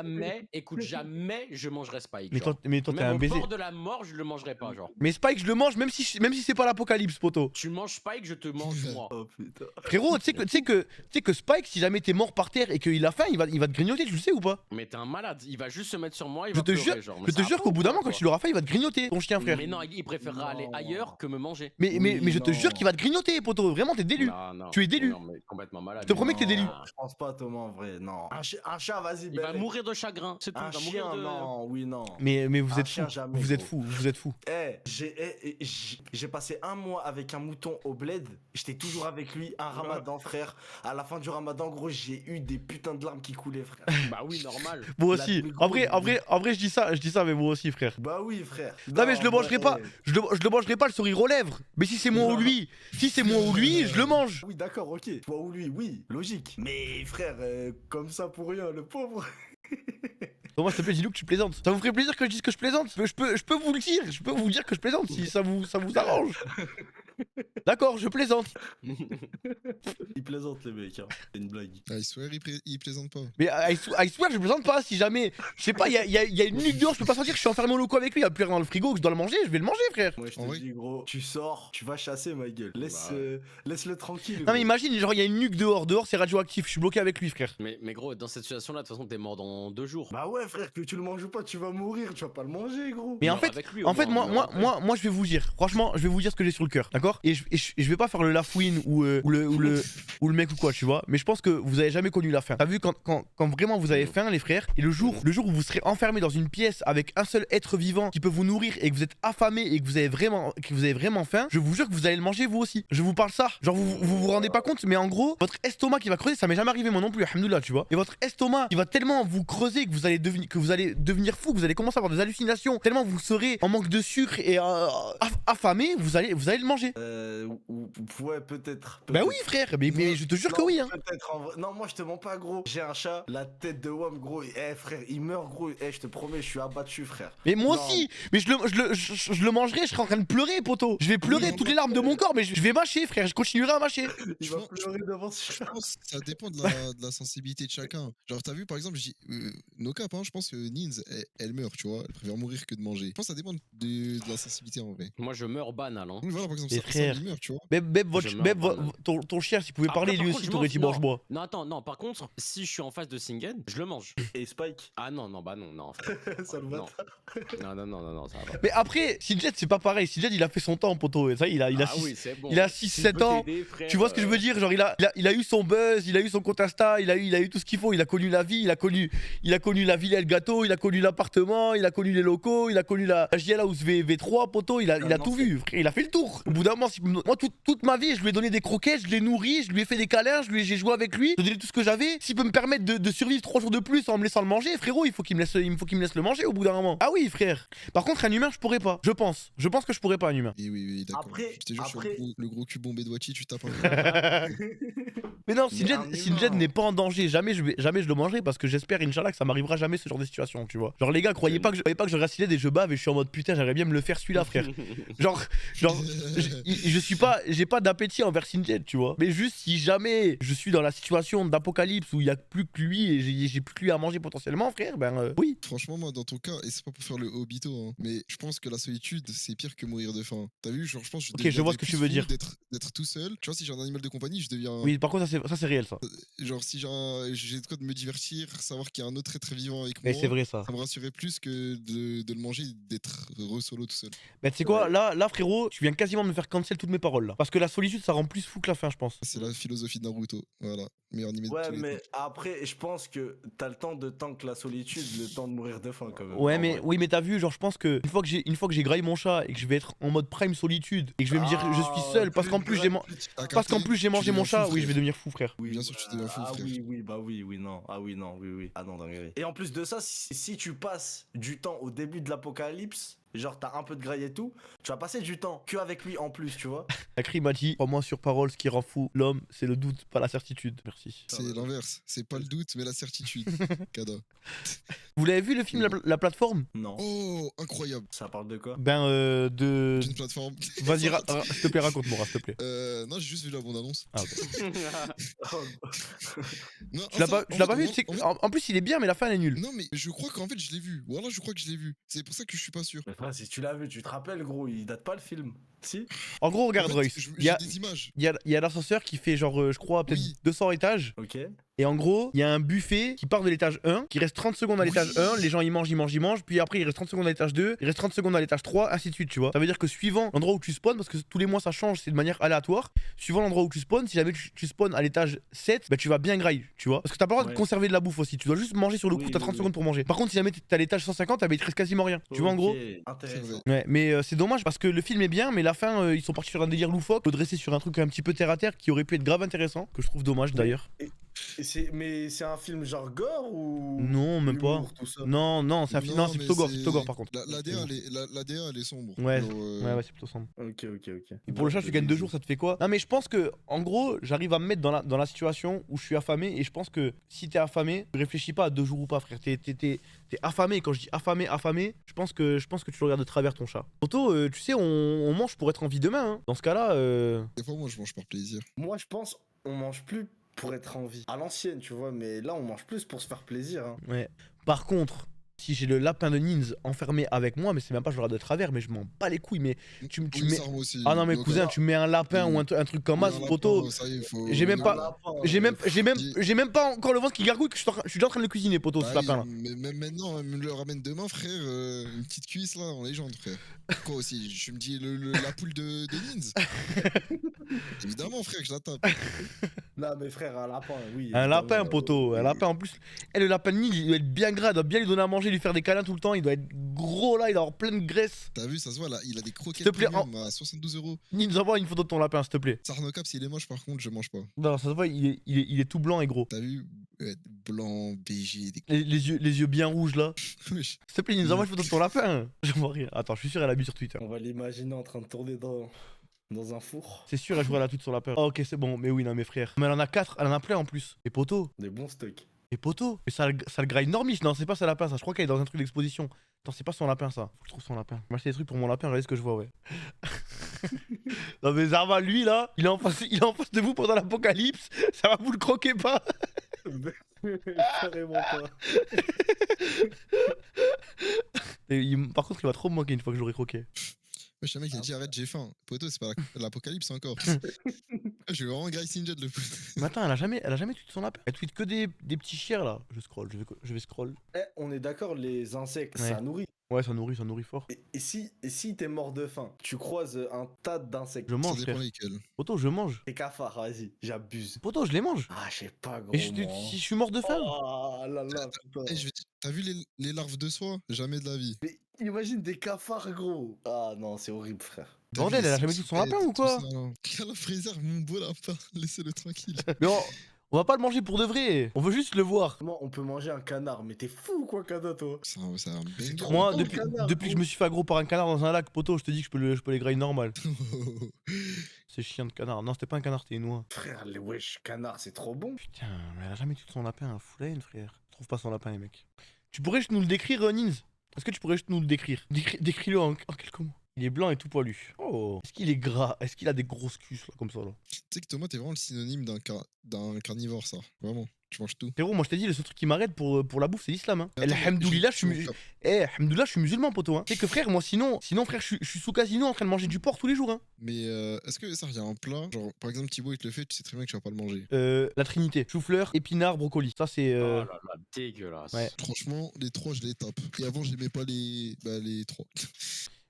Écoute, jamais je mangerai Spike. Mais genre. toi, t'es Même un au baiser. bord de la mort, je le mangerai pas, genre. Mais Spike, je le mange, même si c'est pas l'apocalypse, poto. Tu manges Spike, je te mange moi. Oh putain. Frérot, tu sais que Spike, si jamais t'es mort par terre et qu'il a faim, il va te grignoter, tu le sais ou pas? Mais t'es un malade, il va juste se mettre sur moi, il Je va te pleurer, jure, genre. je te jure qu'au bout d'un moment, quand il aura faim, il va te grignoter, ton chien, frère. Mais non, il préférera aller Non. ailleurs que me manger. Mais je te jure qu'il va te grignoter, poto. Vraiment, t'es délu. Non, Tu es délu. Non, mais complètement malade. Je te promets que t'es délu. Non, je pense pas, Thomas, en vrai. Non. Un chat, vas-y, Il va bébé. mourir de chagrin, c'est tout. Un Il va chien, mourir de. non, oui, non. Mais vous Un êtes fous. chien, jamais, Vous êtes gros. fous. Vous êtes fous. J'ai passé un mois avec un mouton au bled. J'étais toujours avec lui, un ramadan, frère. À la fin du ramadan, gros, j'ai eu des putains de larmes qui coulaient, frère. Bah oui, normal. Moi La aussi. plus En grosse vrai, je dis ça, mais moi aussi, frère. Bah oui, frère. Non, mais je le mangerai pas. Je le mangerai pas le sourire aux lèvres. Mais si c'est moi ou lui, je le mange. Oui, d'accord, ok. Toi ou lui, oui, logique. Mais frère, comme ça pour rien, le pauvre. Thomas, s'il te plaît, dis-nous que tu plaisantes. Ça vous ferait plaisir que je dise que je plaisante? Je peux vous le dire. Je peux vous dire que je plaisante si ça vous arrange. D'accord, je plaisante. Il plaisante, les mecs, hein. C'est une blague. Ah, I swear, il plaisante pas. Mais I swear, je plaisante pas. Si jamais, je sais pas, il y a une nuque dehors, je peux pas sentir que je suis enfermé au loco avec lui. Il y a plus rien dans le frigo, que je dois le manger, je vais le manger, frère. Moi, je En te vrai dis, gros, tu sors, tu vas chasser, ma gueule. Laisse-le tranquille. Non, gros. mais imagine, genre, il y a une nuque dehors. Dehors, c'est radioactif. Je suis bloqué avec lui, frère. Mais gros, dans cette situation-là, de toute façon, t'es mort dans 2 jours. Bah ouais, frère, que tu le manges ou pas, tu vas mourir, tu vas pas le manger, gros. Mais en Meurs fait, avec lui, au En fait, moins, meurs avec moi, je vais vous dire, franchement, je vais vous dire ce que j'ai sur le cœur, d'accord et je vais pas faire le lafouine ou le mec ou quoi, tu vois. Mais je pense que vous avez jamais connu la faim. T'as vu quand vraiment vous avez faim, les frères, et le jour où vous serez enfermé dans une pièce avec un seul être vivant qui peut vous nourrir et que vous êtes affamé et que vous avez vraiment faim, je vous jure que vous allez le manger vous aussi. Je vous parle ça. Genre vous rendez pas compte, mais en gros, votre estomac qui va creuser, ça m'est jamais arrivé moi non plus, alhamdoulilah, tu vois. Et votre estomac qui va tellement vous creuser que vous allez devenir fou, que vous allez commencer à avoir des hallucinations, tellement vous serez en manque de sucre et affamé, vous allez le manger. Ouais, peut-être. Bah oui, frère, mais je te jure que oui, hein. Peut-être en vrai. Non, moi je te mens pas, gros. J'ai un chat, la tête de Wam, gros. Frère, il meurt, gros. Je te promets, je suis abattu, frère. Mais moi Non. aussi, mais je le mangerai, je serai en train de pleurer, poto. Je vais pleurer toutes les larmes de mon corps, mais je vais mâcher, frère, je continuerai à mâcher. Il va pleurer devant ce Je chat. pense que ça dépend de la sensibilité de chacun. Genre, t'as vu, par exemple, no cap, hein, je pense que Nins, elle meurt, tu vois. Elle préfère mourir que de manger. Je pense que ça dépend de la sensibilité en vrai. Moi, je meurs banal, hein. Oui, voilà, par exemple, Et ça frère. il meurt, tu vois. Ton chien, s'il pouvait Après, parler, par lui contre, aussi, je t'aurais dit mange- mange-moi. Non, attends, non, par contre, si je suis en face de Singen, je le mange. Et Spike, Ah non, frère. ça le Non. bâtard. Non, ça va pas. Mais après, Sinjet, c'est pas pareil. Sinjet, il a fait son temps, poto. Ça, il a Ah six- oui, c'est bon. il a Si 6-7 je peux ans. t'aider, frère, Tu vois ce que je veux dire? Genre, il a eu son buzz, il a eu son compte Insta, il a eu tout ce qu'il faut. Il a connu la vie, il a connu la ville et le gâteau, il a connu l'appartement, il a connu les locaux, il a connu la JL House V3, poto. Il a tout vu, frère. Il a fait le tour. Au bout d'un moment, moi, toute ma vie, je lui ai donné des croquettes, je l'ai nourri, je lui ai fait des câlins, j'ai joué avec lui, je lui ai donné tout ce que j'avais. S'il peut me permettre de survivre 3 jours de plus en me laissant le manger, frérot, il faut qu'il me laisse le manger au bout d'un moment. Ah oui, frère. Par contre, un humain, je pourrais pas. Je pense que je pourrais pas, un humain. Et oui, d'accord. Après- Je te jure, sur après- le gros cul bombé de Wachi, tu tapes un Mais non, Mais un Sinjed humain. n'est pas en danger. Jamais je le mangerai parce que j'espère, Inch'Allah, que ça m'arrivera jamais ce genre de situation, tu vois. Genre, les gars, croyez pas que je regarde Sinjed et je bave et je suis en mode putain, j'aimerais bien me le faire celui-là, frère. Genre, je j'ai pas d'appétit envers Sinjet, tu vois. Mais juste si jamais je suis dans la situation d'apocalypse où il y a plus que lui et j'ai plus que lui à manger potentiellement, frère, ben oui. Franchement, moi, dans ton cas, et c'est pas pour faire le hobito, hein, mais je pense que la solitude, c'est pire que mourir de faim. T'as vu, genre, je pense que Ok, je vois ce que tu veux dire. D'être tout seul. Tu vois, si j'ai un animal de compagnie, je deviens. Oui, par contre, ça c'est réel, ça. Genre, si j'ai de quoi de me divertir, savoir qu'il y a un autre être vivant avec moi. Mais c'est vrai, ça. Ça me rassurait plus que de le manger et d'être heureux solo tout seul. Bah, tu sais quoi, là, frérot, tu viens quasiment de me faire cancel toutes mes paroles, là. Parce que la solitude, ça rend plus fou que la faim, je pense. C'est la philosophie de Naruto. Voilà. Meilleur animé de Ouais, tous les mais temps. après, je pense que t'as le temps de tank la solitude, le temps de mourir de faim quand même. Ouais, en mais vrai. oui, mais t'as vu, genre, je pense que une fois que j'ai graillé mon chat et que je vais être en mode prime solitude et que je vais me dire je suis seul parce qu'en plus j'ai mangé mon chat, oui, je vais devenir fou, frère. Oui, Bien sûr, tu deviens fou, ah frère. oui, bah oui, non. Ah oui, non, oui. Ah non, dinguerie. Et en plus de ça, si tu passes du temps au début de l'apocalypse, genre t'as un peu de graille et tout, tu vas passer du temps que avec lui en plus, tu vois. Akri m'a dit, crois-moi sur parole, ce qui rend fou l'homme, c'est le doute, pas la certitude. Merci. C'est l'inverse. C'est pas le doute, mais la certitude. Cada. Vous l'avez vu le film la plateforme? Non. Oh, incroyable. Ça parle de quoi? Ben, de. D'une plateforme. Vas-y, s'il te plaît, raconte-moi, s'il te plaît. Non, j'ai juste vu la bande-annonce. Ah, ok. Non, Tu l'as pas vu? En plus, il est bien, mais la fin, elle est nulle. Non, mais je crois qu'en fait, je l'ai vu. Ou alors, je crois que je l'ai vu. C'est pour ça que je suis pas sûr. Mais frère, si tu l'as vu, tu te rappelles, gros, il date pas le film. Si? En gros, regarde, En fait, Royce. Il y j'ai a, des images. il y a l'ascenseur qui fait genre, je crois, peut-être Oui. 200 étages. Ok. Et en gros, il y a un buffet qui part de l'étage 1, qui reste 30 secondes à l'étage Oui. 1, les gens ils mangent, puis après il reste 30 secondes à l'étage 2, il reste 30 secondes à l'étage 3, ainsi de suite, tu vois. Ça veut dire que suivant l'endroit où tu spawns, parce que tous les mois ça change, c'est de manière aléatoire, suivant l'endroit où tu spawns, si jamais tu spawns à l'étage 7, bah tu vas bien graille, tu vois. Parce que t'as pas le droit de Ouais. conserver de la bouffe aussi, tu dois juste manger sur le coup, Oui, t'as 30 oui, secondes pour manger. Par contre, si jamais t'es à l'étage 150, bah, il te reste quasiment rien, tu vois en gros. Ok, C'est intéressant. vrai. Ouais, mais c'est dommage parce que le film est bien, mais la fin, ils sont partis sur un délire loufoque, dressé sur un truc un petit peu terre à terre qui aurait pu être grave intéressant, que je trouve dommage d'ailleurs. Mais c'est un film genre gore ou. Non, même pas. humour, tout ça. Non, c'est un film. Non, c'est mais plutôt gore, c'est plutôt gore par contre. La DA, elle est sombre. Ouais, Genre, ouais, c'est plutôt sombre. Ok. Et pour le chat, tu gagnes 2 jours, ça te fait quoi? Non, mais je pense que, en gros, j'arrive à me mettre dans la situation où je suis affamé. Et je pense que si t'es affamé, tu réfléchis pas à 2 jours ou pas, frère. T'es affamé. Quand je dis affamé, je pense que tu le regardes de travers ton chat. Toto, tu sais, on mange pour être en vie demain. Hein. Dans ce cas-là, Des fois, moi, je mange par plaisir. Moi, je pense, on mange plus pour être en vie. À l'ancienne, tu vois, mais là, on mange plus pour se faire plaisir. Hein. ouais. Par contre. Si j'ai le lapin de Nins enfermé avec moi, mais c'est même pas je le regarde de travers, mais je m'en bats les couilles. Mais tu Oui, mets. ça, moi aussi. Ah non, mais Donc, cousin, tu mets un lapin ou un truc comme oui, ça, un lapin, poto. ça y est, faut- J'ai même on- pas- J'ai même pas encore le ventre qui gargouille que je suis déjà en train de le cuisiner, poto, Bah ce lapin là. oui, mais même maintenant, me le ramène demain, frère. Une petite cuisse là, en légende, frère. Quoi aussi? Je me dis la poule de Nins. Évidemment, frère, que je la tape. Non, mais frère, un lapin, oui. Un lapin, évidemment. poto, un lapin en plus. Et le lapin de Nils, il doit être bien gras, il doit bien lui donner à manger, lui faire des câlins tout le temps, il doit être gros là, il doit avoir plein de graisse. T'as vu, ça se voit là, il a des croquettes S'il te plaît, premium à 72 €. Nils, envoie une photo de ton lapin, s'il te plaît. Sarnocap, s'il est moche, par contre, je mange pas. Non, ça se voit, il est tout blanc et gros. T'as vu? Blanc, BG, des. Les yeux bien rouges là. Wesh. S'il te plaît, Nils, envoie une photo de ton lapin. Je vois rien. Attends, je suis sûr, elle a mis sur Twitter. On va l'imaginer en train de tourner dans un four. C'est sûr, elle jouera la tweet sur lapin. Oh, ok, c'est bon, mais oui, non, mes frères. Mais elle en a 4, elle en a plein en plus. Et poto. Des bons stocks. Et poto. Mais ça le graille normiche. Non, c'est pas sa lapin, ça. Je crois qu'elle est dans un truc d'exposition. Attends, c'est pas son lapin, ça. Faut que je trouve son lapin. Je vais acheter des trucs pour mon lapin, regardez ce que je vois, ouais. Non, mais Zarva, lui, là, il est en face de vous pendant l'apocalypse. Ça va, vous le croquez pas. Carrément pas. Par contre, il va trop me manquer une fois que je l'aurai croqué. Wesh, le mec, il a dit arrête, j'ai faim. Poto, c'est pas l'apocalypse encore. Je vais vraiment Guy Sinjet le Mais attends, elle a jamais tweet son lapin. Elle tweet que des petits chiens, là. Je scroll, je vais scroll. Eh, on est d'accord, les insectes, Ouais. ça nourrit. Ouais, ça nourrit fort. Et si t'es mort de faim, tu croises un tas d'insectes. Je Ça mange, dépend frère. lesquels. Poto, je mange. Les cafards, vas-y, j'abuse. Poto, je les mange. Ah, je sais pas, gros. Et si je suis mort de faim. Oh là là, putain. Eh, t'as vu les larves de soie? Jamais de la vie. Mais imagine des cafards, gros. Ah non, c'est horrible, frère. T'as Bordel, vu les elle a jamais dit son saucepettes, lapin ou tout quoi? ça, là. La fraisière, mon beau lapin, laissez-le tranquille. Mais on va pas le manger pour de vrai. On veut juste le voir. Comment on peut manger un canard? Mais t'es fou ou quoi, canard, toi? C'est un banger. Moi, Oh, depuis, le canard, depuis que je me suis fait aggro par un canard dans un lac, poto, je te dis que je peux les grailler normal. C'est chiant de canard. Non, c'était pas un canard, c'était une oie. Frère, les wesh, canard, c'est trop bon. Putain, mais elle a jamais tué son lapin, un foulaine, frère. Je trouve pas son lapin, les mecs. Tu pourrais juste nous le décrire, Nins? Est-ce que tu pourrais juste nous le décrire? Décris-le en quelques mots. Il est blanc et tout poilu. Oh. Est-ce qu'il est gras? Est-ce qu'il a des grosses cuisses là, comme ça là? Tu sais que Thomas, t'es vraiment le synonyme d'un carnivore, ça. Vraiment. Tu manges tout. Frérot, moi je t'ai dit, le seul truc qui m'arrête pour la bouffe, c'est l'islam. Hein. Attends, Alhamdoulilah, je suis, j'ai- Alhamdoulilah, je suis musulman, poto. Hein. Tu sais que frère, moi sinon frère, je suis sous casino en train de manger du porc tous les jours. Hein. Mais est-ce que ça revient en plat? Genre, par exemple, Thibaut, il te le fait, tu sais très bien que tu vas pas le manger. La trinité. Chou-fleur, épinard, brocoli. Ça c'est. Oh là là, dégueulasse. Ouais. Franchement, les trois, je les tape. Et avant, j'aimais pas les trois.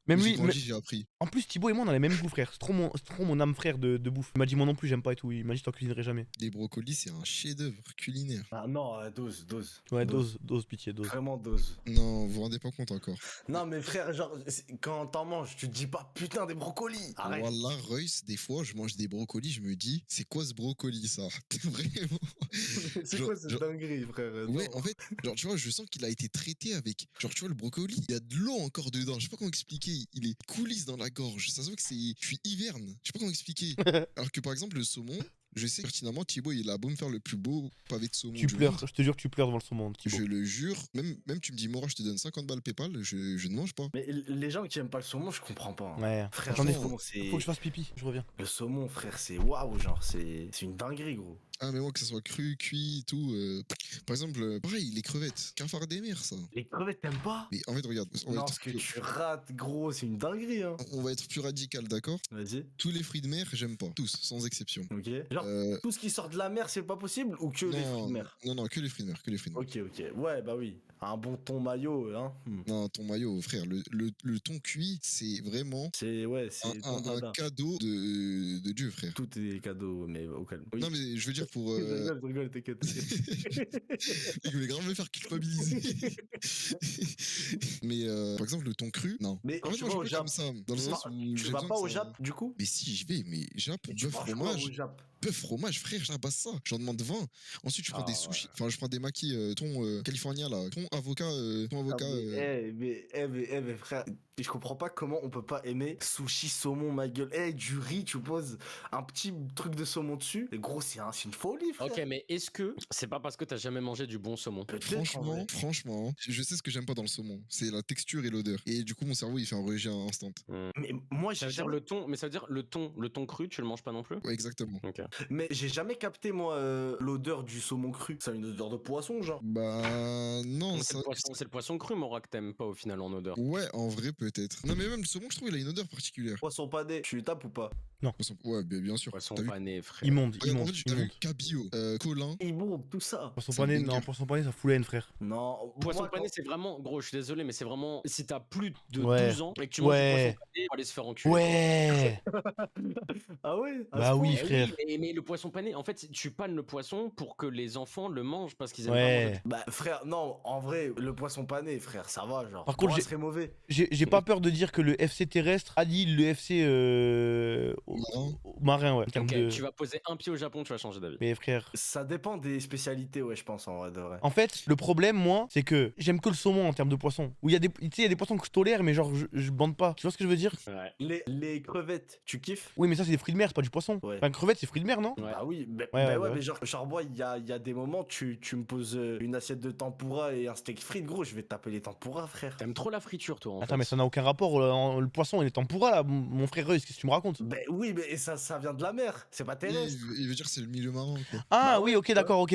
Même J'ai lui. grandi, j'ai appris. En plus, Thibaut et moi, on a les mêmes goûts, frère. C'est trop mon âme frère de bouffe. Il m'a dit, moi non plus, j'aime pas et tout. Il m'a dit, je t'en cuisinerai jamais. Les brocolis, c'est un chef-d'œuvre culinaire. Ah non, dose. Ouais, dose, pitié, dose. Vraiment dose. Non, vous vous rendez pas compte encore. Non, mais frère, genre, quand t'en manges, tu te dis pas putain des brocolis. Arrête. Wallah, Royce, des fois, je mange des brocolis, je me dis, c'est quoi ce brocoli, ça? Vraiment. C'est Genre- quoi cette genre- dinguerie, frère? Ouais, Non. en fait, genre, tu vois, je sens qu'il a été traité avec. Genre, tu vois, le brocoli, il y a de l'eau encore dedans. Je sais pas comment expliquer. Il est coulisse dans la gorge. Ça se voit que c'est. Je suis hiverne. Je sais pas comment expliquer. Alors que par exemple, le saumon, je sais pertinemment, Thibaut, il a beau me faire le plus beau pavé de saumon. Tu du pleures, monde, je te jure que tu pleures devant le saumon, Thibaut. Je le jure. Même tu me dis, Mora, je te donne 50 balles PayPal, je ne mange pas. Mais les gens qui aiment pas le saumon, je comprends pas. Hein. Ouais. Frère, Attendez, le saumon, c'est. Faut que je fasse pipi, je reviens. Le saumon, frère, c'est waouh, genre, c'est une dinguerie, gros. Ah, mais moi, que ça soit cru, cuit, tout. Par exemple, pareil, les crevettes. Qu'un phare des mers, ça. Les crevettes, t'aimes pas? Mais en fait, regarde, Non, ce que tu rates, gros, c'est une dinguerie, hein. on va être plus radical, d'accord? Vas-y. Tous les fruits de mer, j'aime pas. Tous, sans exception. Ok. Genre, Euh, tout ce qui sort de la mer, c'est pas possible ou que les fruits de mer? non, que les fruits de mer, que les fruits de mer. Ok. Ouais, bah oui. Un bon thon maillot, hein. Non, ton maillot, frère, le thon cuit, c'est vraiment C'est un ton dada. cadeau de Dieu, frère. Tout est cadeau, mais au calme. Oui. Non, mais je veux dire pour. Je rigole, t'inquiète. Il voulait grave me faire culpabiliser. Mais par exemple, le thon cru, non. Mais En fait, tu moi, vas au je Jap. comme ça, dans le sens où Tu j'ai vas besoin pas que au ça- Jap, du coup? Mais si, j'y vais, mais Jap, Mais tu bœuf, manges quoi fromage. au Jap? Bœuf, fromage, frère, j'abasse ça. J'en demande 20. Ensuite, je prends des Ah, sushis. Enfin, je prends des maquis thon californien, là. Thon avocat. Ah, mais frère, je comprends pas comment on peut pas aimer sushi, saumon, ma gueule. Du riz, tu poses un petit truc de saumon dessus. Et gros, c'est une folie, frère. Ok, mais est-ce que c'est pas parce que t'as jamais mangé du bon saumon? Peut-être, en vrai. Franchement, je sais ce que j'aime pas dans le saumon. C'est la texture et l'odeur. Et du coup, mon cerveau, il fait un rejet instant. Mais moi, Ça j'ai veut dire jamais... le thon, mais ça veut dire le thon cru, tu le manges pas non plus? Ouais, exactement. Ok. Mais j'ai jamais capté, moi, l'odeur du saumon cru. Ça a une odeur de poisson, genre. Bah, non, C'est le poisson cru, Mora, que t'aimes pas au final en odeur. Ouais, en vrai, peut-être. Non, mais même le saumon, je trouve, il a une odeur particulière. Poisson pané, tu tapes ou pas? Ouais, bien sûr. Poisson T'as vu pané, frère. Immonde, Regarde, en fait, t'as vu immonde. cabillaud, colin. Ils montent, tout ça. Poisson C'est un pané, banger. non, poisson pané, ça fout la haine, frère. Non, Poisson moi, pané, quand- c'est vraiment, gros, je suis désolé, mais c'est vraiment, si t'as plus de Ouais. 12 ans et que tu manges du Ouais. poisson pané, aller se faire enculer. Ouais. Ah ouais? À Bah ce oui, point frère. Mais le poisson pané, en fait, tu pannes le poisson pour que les enfants le mangent parce qu'ils aiment pas Ouais. manger. Bah frère, non, en vrai, le poisson pané, frère, ça va, genre. Par Pour contre, moi, j'ai- ce serait mauvais. J'ai pas peur de dire que le FC terrestre annule le FC Marin. marin, ouais. en termes Ok, de- tu vas poser un pied au Japon, tu vas changer d'avis. Mais frère. Ça dépend des spécialités, ouais, je pense, en vrai de vrai. En fait, le problème, moi, c'est que j'aime que le saumon en termes de poisson. Où il y a des, tu sais, il y a des poissons que je tolère, mais genre, je bande pas. Tu vois ce que je veux dire? Ouais. Les crevettes, tu kiffes? Oui, mais ça, c'est des fruits de mer, c'est pas du poisson. Ouais. Enfin, crevette, c'est fruits de mer, non? Ouais. Bah oui, ouais, ouais, ouais. mais genre moi, il y a des moments, tu me poses une assiette de tempura et un steak frit, gros, je vais te taper les tempura, frère. T'aimes trop la friture, toi. En Attends, fait. mais ça n'a aucun rapport. Le poisson, il est tempura, là. Mon frère Reus, qu'est-ce que tu me racontes? Ben oui, mais ça vient de la mer, c'est pas Il terrestre. il veut dire que c'est le milieu marin, quoi. Ah, Bah oui, ouais, ok, tu d'accord, ok.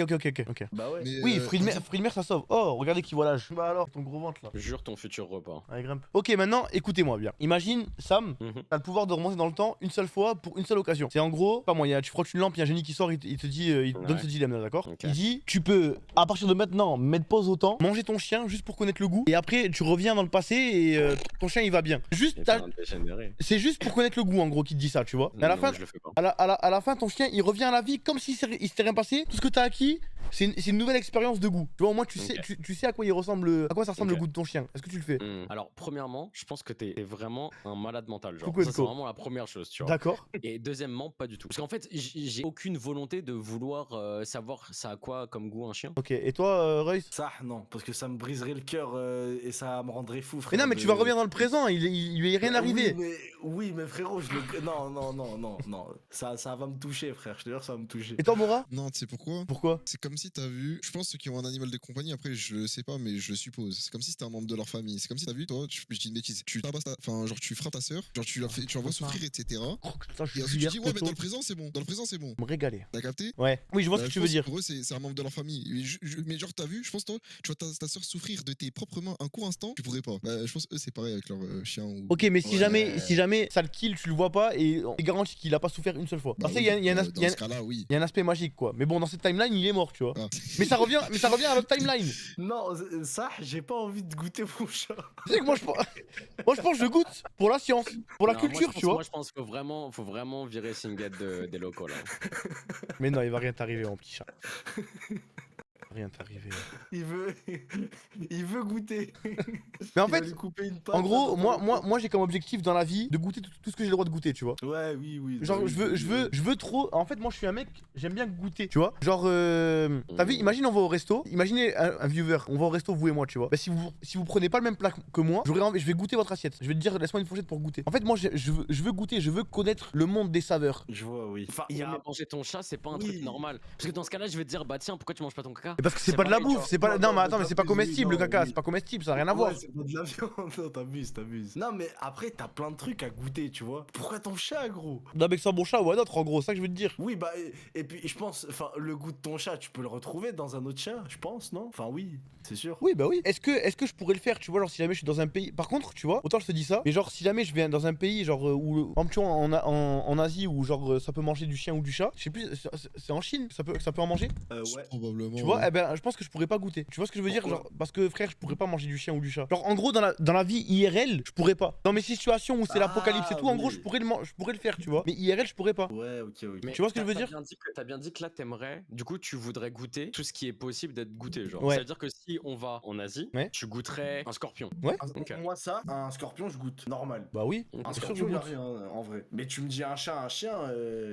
Bah ouais. Mais, Oui, par exemple, fruits de mer, ça sauve. Oh, regardez qui voilà. Bah alors, ton gros ventre, là. Jure ton futur repas. Allez, grimpe. Ok, maintenant, écoutez-moi bien. Imagine, Sam, Mhm. t'as le pouvoir de remonter dans le temps une seule fois pour une seule occasion. C'est en gros, pas moi, tu frottes une lampe, il y a un génie qui sort, il te dit, il te donne Ouais. ce dilemme là, d'accord? Ok. Il dit, tu peux, à partir de maintenant, mettre pause au temps, manger ton chien juste pour connaître le goût, et après, tu reviens dans le passé et ton chien il va bien. Juste, Et t'es un dégénéré. c'est juste pour connaître le goût en gros qui te dit ça, tu vois. Mais à la Non, fin, je le fais pas. à la fin, ton chien il revient à la vie comme s'il s'était rien passé. Tout ce que t'as acquis, c'est une nouvelle expérience de goût. Tu vois, au moins tu sais, Ok. tu sais à quoi il ressemble, à quoi ça ressemble Ok. le goût de ton chien. Est-ce que tu le fais? Alors, premièrement, je pense que t'es vraiment un malade mental. Genre, Coucou, ça, c'est Nico. vraiment la première chose, tu vois. D'accord. Et deuxièmement, pas du tout. Parce qu'en fait, j'ai aucune volonté de vouloir savoir ça a quoi comme goût un chien. Ok, et toi, Royce? Ça, non, parce que ça me briserait le cœur et ça me rendrait fou, frère. Mais non, mais tu vas revenir dans le présent, il lui est rien arrivé. Oui, mais frérot, non. Ça va me toucher, frère. Je te jure, ça va me toucher. Et toi, Mora? non, tu sais pourquoi? Pourquoi? C'est comme si t'as vu, je pense ceux qui ont un animal de compagnie, après je le sais pas, mais je le suppose. C'est comme si c'était un membre de leur famille. C'est comme si t'as vu, toi, je dis une bêtise, tu tabasses enfin, genre tu frappes ta sœur, genre tu l'envoies souffrir, etc. Putain, je Et suis ensuite tu dis, ouais, mais poteau. dans le présent, c'est bon. Dans le présent, c'est bon. Me régaler. T'as capté? Ouais. Oui, je vois ce Bah, que je tu veux pense dire. Pour eux, c'est un membre de leur famille. Mais genre, t'as vu, je pense, toi, tu vois ta soeur souffrir de tes propres mains un court instant, tu pourrais pas. Bah, je pense eux, c'est pareil avec leur chien ou. Ok, mais si Ouais. jamais ça le kill, tu le vois pas et on est garanti qu'il a pas souffert une seule fois. Bah Parce qu'il oui, y a dans ce cas-là, oui. un aspect magique quoi. Mais bon, dans cette timeline, il est mort, tu vois. Ah. Mais ça revient à notre timeline. Non, ça, j'ai pas envie de goûter mon chat. Tu sais que moi je pense que je goûte pour la science, pour la Non, culture, tu vois. Moi, je pense qu'il faut vraiment virer Singed des locaux là. Mais non, il va rien t'arriver, mon petit chat. Rien t'arriver. Il veut, il veut goûter. Mais en Il va fait, lui couper une patte, en gros, là, moi j'ai comme objectif dans la vie de goûter tout ce que j'ai le droit de goûter, tu vois. Ouais, oui. Genre, oui, je veux trop. En fait, moi, je suis un mec, j'aime bien goûter, tu vois. Genre, t'as vu, imagine, on va au resto. Imaginez un viewer, on va au resto, vous et moi, tu vois. Bah, si vous prenez pas le même plat que moi, je vais goûter votre assiette. Je vais te dire, laisse-moi une fourchette pour goûter. En fait, moi, je veux goûter, je veux connaître le monde des saveurs. Je vois, oui. Enfin, Mais manger ton chat, c'est pas un truc Oui. normal. Parce que dans ce cas-là, je vais te dire, bah tiens, pourquoi tu manges pas ton caca? Mais parce que c'est pas de la pareil, tu bouffe, c'est pas. Non, Non, mais non, attends, mais c'est pas t'abuses, oui, comestible le non, caca, oui. c'est pas comestible, ça a rien à voir. Ouais, c'est pas de la viande. Non, t'abuses. Non, mais après, t'as plein de trucs à goûter, tu vois. Pourquoi ton chat, gros? Non, mais que ce soit mon chat ou un autre, en gros, c'est ça que je veux te dire. Oui, bah, et puis je pense, enfin, le goût de ton chat, tu peux le retrouver dans un autre chat, je pense, non? Enfin, oui, c'est sûr. Oui, bah oui. Est-ce que je pourrais le faire, tu vois, genre si jamais je suis dans un pays. Par contre, tu vois, autant je te dis ça, mais genre si jamais je viens dans un pays, genre où, par exemple, tu vois, en Asie, où genre ça peut manger du chien ou du chat, je sais plus, c'est en Chine, ça peut en manger. Ouais. Probablement. Tu vois, ouais. eh ben, je pense que je pourrais pas goûter. Tu vois ce que je veux dire, Pourquoi genre, parce que frère, je pourrais pas manger du chien ou du chat. Genre, en gros, dans la vie IRL, je pourrais pas. Dans mes situations où c'est l'apocalypse et tout, en gros, oui. je pourrais le faire, tu vois. Mais IRL, je pourrais pas. Ouais, ok. Mais Tu vois ce que je veux t'as dire? T'as bien dit que là, t'aimerais. Du coup, tu voudrais goûter tout ce qui est possible d'être goûté. Genre, Ouais. ça veut dire que si on va en Asie, Ouais. tu goûterais un scorpion. Ouais. Ok. Moi, ça, un scorpion, je goûte. Normal. Bah oui. Un Un Bien sûr que je scorpion, y a goûte. rien, en vrai. Mais tu me dis un chat, un chien.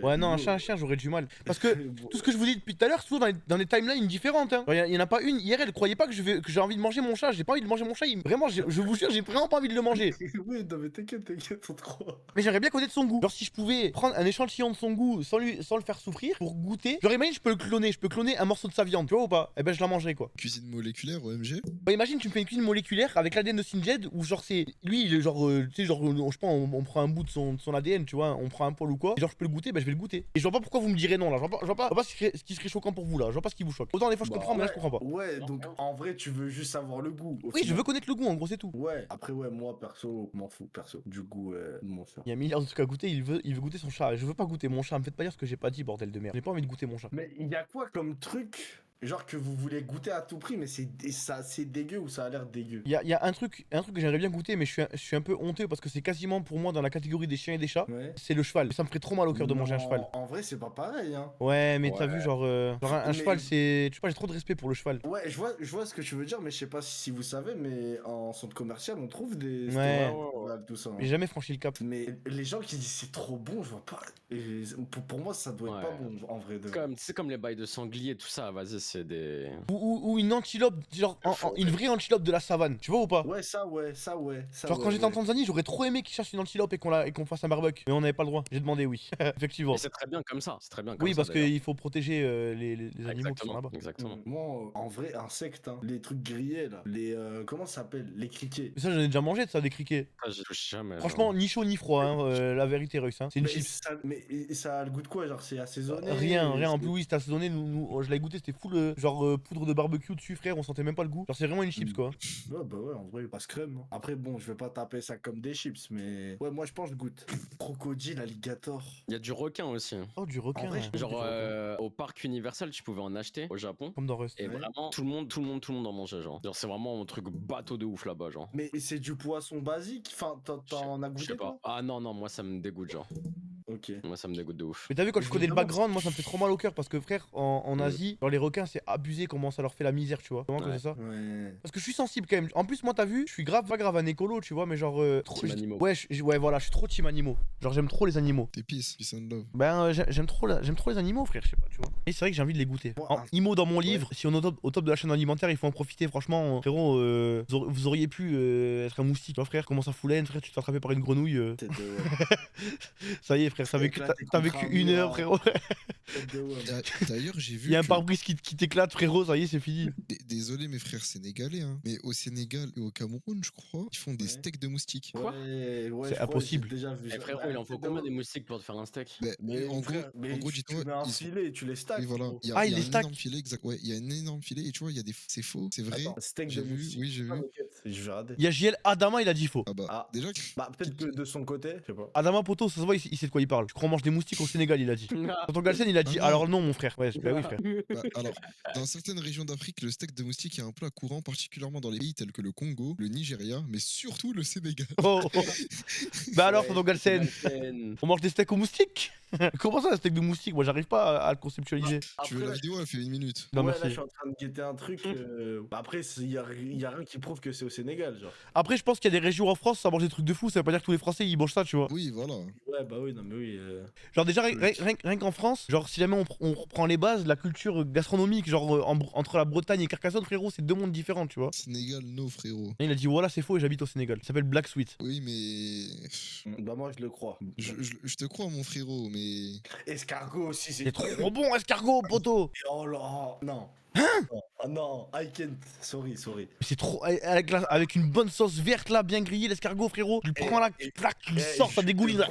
Ouais, non, un yo. chat, j'aurais du mal. Parce que Bon. tout ce que je vous dis depuis tout à l'heure, c'est toujours dans les timelines différentes. Hein. Il y en a pas une IRL. Croyez pas que j'ai envie de manger mon chat. J'ai pas envie de manger mon chat. Vraiment, je vous jure, j'ai vraiment pas envie de le manger. Oui, non, mais t'inquiète, on te croit. Mais j'aimerais bien connaître son goût. Genre, si je pouvais prendre un échantillon de son goût sans le faire souffrir pour goûter. Genre, imagine, je peux le cloner. Je peux cloner un morceau de sa viande, tu vois ou pas? Eh ben, je la mangerai quoi. Cuisine moléculaire, OMG. Bah, imagine, tu me fais une cuisine moléculaire avec l'ADN de Singed où genre c'est. Lui, il est genre. Tu sais, genre, je sais pas, on prend un bout de son ADN, tu vois, on prend un poil ou quoi. Et genre, je peux le goûter, bah je vais le goûter. Et je vois pas pourquoi vous me direz non là. Je vois pas ce qui serait choquant pour vous là. Je vois pas ce qui vous choque. Autant des fois je Bah, comprends, mais là je comprends pas. Ouais, donc en vrai, tu veux juste savoir le goût. au Oui, je final. veux connaître le goût, en gros, c'est tout. Ouais, après, ouais, moi, perso, m'en fous, perso. Du goût de mon chat. Il y a un milliard de trucs à goûter, il veut goûter son chat. Je veux pas goûter mon chat, me faites pas dire ce que j'ai pas dit, bordel de merde. J'ai pas envie de goûter mon chat. Mais il y a quoi comme truc, genre que vous voulez goûter à tout prix, mais c'est dégueu ou ça a l'air dégueu? Il y a un truc que j'aimerais bien goûter, mais je suis un peu honteux parce que c'est quasiment pour moi dans la catégorie des chiens et des chats. Ouais. C'est le cheval. Ça me ferait trop mal au cœur de manger un Non, cheval. En vrai, c'est pas pareil, hein. Ouais, mais t'as Ouais. vu, genre un Mais- cheval, c'est. Tu sais pas, j'ai trop de respect pour le cheval. Ouais, je vois ce que tu veux dire, mais je sais pas si vous savez, mais en centre commercial, on trouve des Ouais. steaks, tout ça. hein. J'ai jamais franchi le cap. Mais les gens qui disent c'est trop bon, je vois pas. Et pour moi, ça doit être pas Ouais. bon en vrai. De... Comme, tu sais, comme les bails de sanglier, tout ça, vas-y, c'est des. Ou une antilope, genre une vraie antilope de la savane, tu vois ou pas? Ouais, ça, ouais. Genre quand j'étais en Tanzanie, j'aurais trop aimé qu'ils cherchent une antilope et qu'on fasse un barbecue. Mais on n'avait pas le droit. J'ai demandé oui. Effectivement. Et c'est très bien comme ça, c'est très bien comme Oui, ça. parce d'ailleurs. qu'il faut protéger les animaux qui sont Exactement, là-bas. exactement. Moi, en vrai, insectes, hein. Les trucs grillés là. Les. Comment ça s'appelle? Les criquets. Mais ça, j'en ai déjà mangé de ça, des criquets. Ah, j'y touche jamais. Franchement, ni chaud ni froid, hein, la vérité russe. Hein. C'est une Mais chips. ça a le goût de quoi? Genre, c'est assaisonné? Rien. En c'est- plus, oui, c'était assaisonné. Je l'avais goûté, c'était full genre poudre de barbecue dessus, frère. On sentait même pas le goût. Genre, c'est vraiment une chips, quoi. Ouais, bah ouais, en vrai, passe crème. Hein. Après, bon, je vais pas taper ça comme des chips, mais. Ouais, moi, je pense que je goûte. Crocodile, alligator. Il y a du requin aussi. hein. Oh, du requin. En vrai, hein. je- Genre au parc Universal, tu pouvais en acheter au Japon. Comme dans Rust. Et Ouais. vraiment, tout le monde en mangeait, genre. Genre, c'est vraiment un truc bateau de ouf là-bas, genre. Mais c'est du poisson basique? Enfin, t'en as Je goûté sais pas. toi? Ah non, non, moi ça me dégoûte, genre. Ok. Moi ça me dégoûte de ouf. Mais t'as vu, quand je connais le Évidemment. background, moi ça me fait trop mal au cœur parce que frère, en Asie, genre les requins c'est abusé comment ça leur fait la misère, tu vois. Comment que Ouais. c'est ça? Ouais. Parce que je suis sensible quand même. En plus, moi t'as vu, je suis pas grave un écolo, tu vois, mais genre. Team animaux. Ouais, ouais, voilà, je suis trop team animaux. Genre j'aime trop les animaux. T'es peace and love. Ben j'aime trop les animaux, frère, je sais pas, tu vois. Et c'est vrai que j'ai envie de les goûter. Moi, En IMO dans mon livre, si on est au top de la chaîne alimentaire, il faut en profiter, franchement, frérot, vous auriez pu être un moustique, tu vois, frère, commence à fouler, frère, tu te fais attraper par une grenouille. Peut-être, ouais. Ça y est, frère. frère. T'as vécu, Éclaté t'as contre vécu un 1 heure, mur, frérot. tête de homme. D'ailleurs, j'ai Il vu y a un que... pare-brise qui t'éclate, frérot, ça y est, c'est fini. Désolé mes frères sénégalais, hein, mais au Sénégal et au Cameroun, je crois, ils font des Ouais. steaks de moustiques. Quoi Ouais, ouais, C'est je crois, impossible. j'ai déjà vu Eh ça. frérot, Bah, il en faut tête de combien homme. des moustiques pour te faire un steak? Bah, Mais en frère, gros, mais tu dis-toi, mets un ils- filet et tu les stacks. oui, voilà, gros. il y a, Ah, il y il a les un stack. énorme filet, exact. Ouais, il y a un énorme filet et tu vois, il y a des, c'est faux, c'est vrai. Attends, steak J'ai de vu, moustique. oui, j'ai vu. Ah, ok, je vais rater. Il y a JL Adama, il a dit faux. Ah bah, Ah. déjà que... Bah, peut-être que de son côté, je sais pas. Adama Poto, ça se voit, il sait de quoi il parle. Je crois qu'on mange des moustiques au Sénégal, il a dit. Tonton Galsen, il a dit non. alors non, mon frère. Ouais, bah oui, frère. Bah, alors, dans certaines régions d'Afrique, le steak de moustique est un plat courant, particulièrement dans les pays tels que le Congo, le Nigeria, mais surtout le Sénégal. Oh, oh. Bah alors, Ouais, Tonton Galsen, Galsen. on mange des steaks aux moustiques. Comment ça, un steak de moustique? Moi, j'arrive pas à le conceptualiser. Tu veux Après, la là, vidéo, elle fait 1 minute. Non, ouais, merci. là, je suis en train de guetter un truc. Bah, après, il y a rien qui prouve que c'est au Sénégal, genre. Après, je pense qu'il y a des régions en France, ça mange des trucs de fou. Ça veut pas dire que tous les Français ils mangent ça, tu vois. Oui, voilà. Ouais, bah oui, non, mais oui. Genre, déjà, rien qu'en France, genre, si jamais on reprend les bases, la culture gastronomique, genre, entre la Bretagne et Carcassonne, frérot, c'est deux mondes différents, tu vois. Sénégal, no, frérot. Et il a dit, voilà, c'est faux et j'habite au Sénégal. Ça s'appelle Black Sweet. Oui, mais... Bah, moi, je le crois. Je te crois, mon frérot, mais... Escargot aussi, c'est C'est trop bon, escargot, poteau. Oh là, non. Oh non, I can't. Sorry. C'est trop. Avec une bonne sauce verte là, bien grillée, l'escargot, frérot. Tu le prends là, tu plaques, tu le sors, ça dégouline.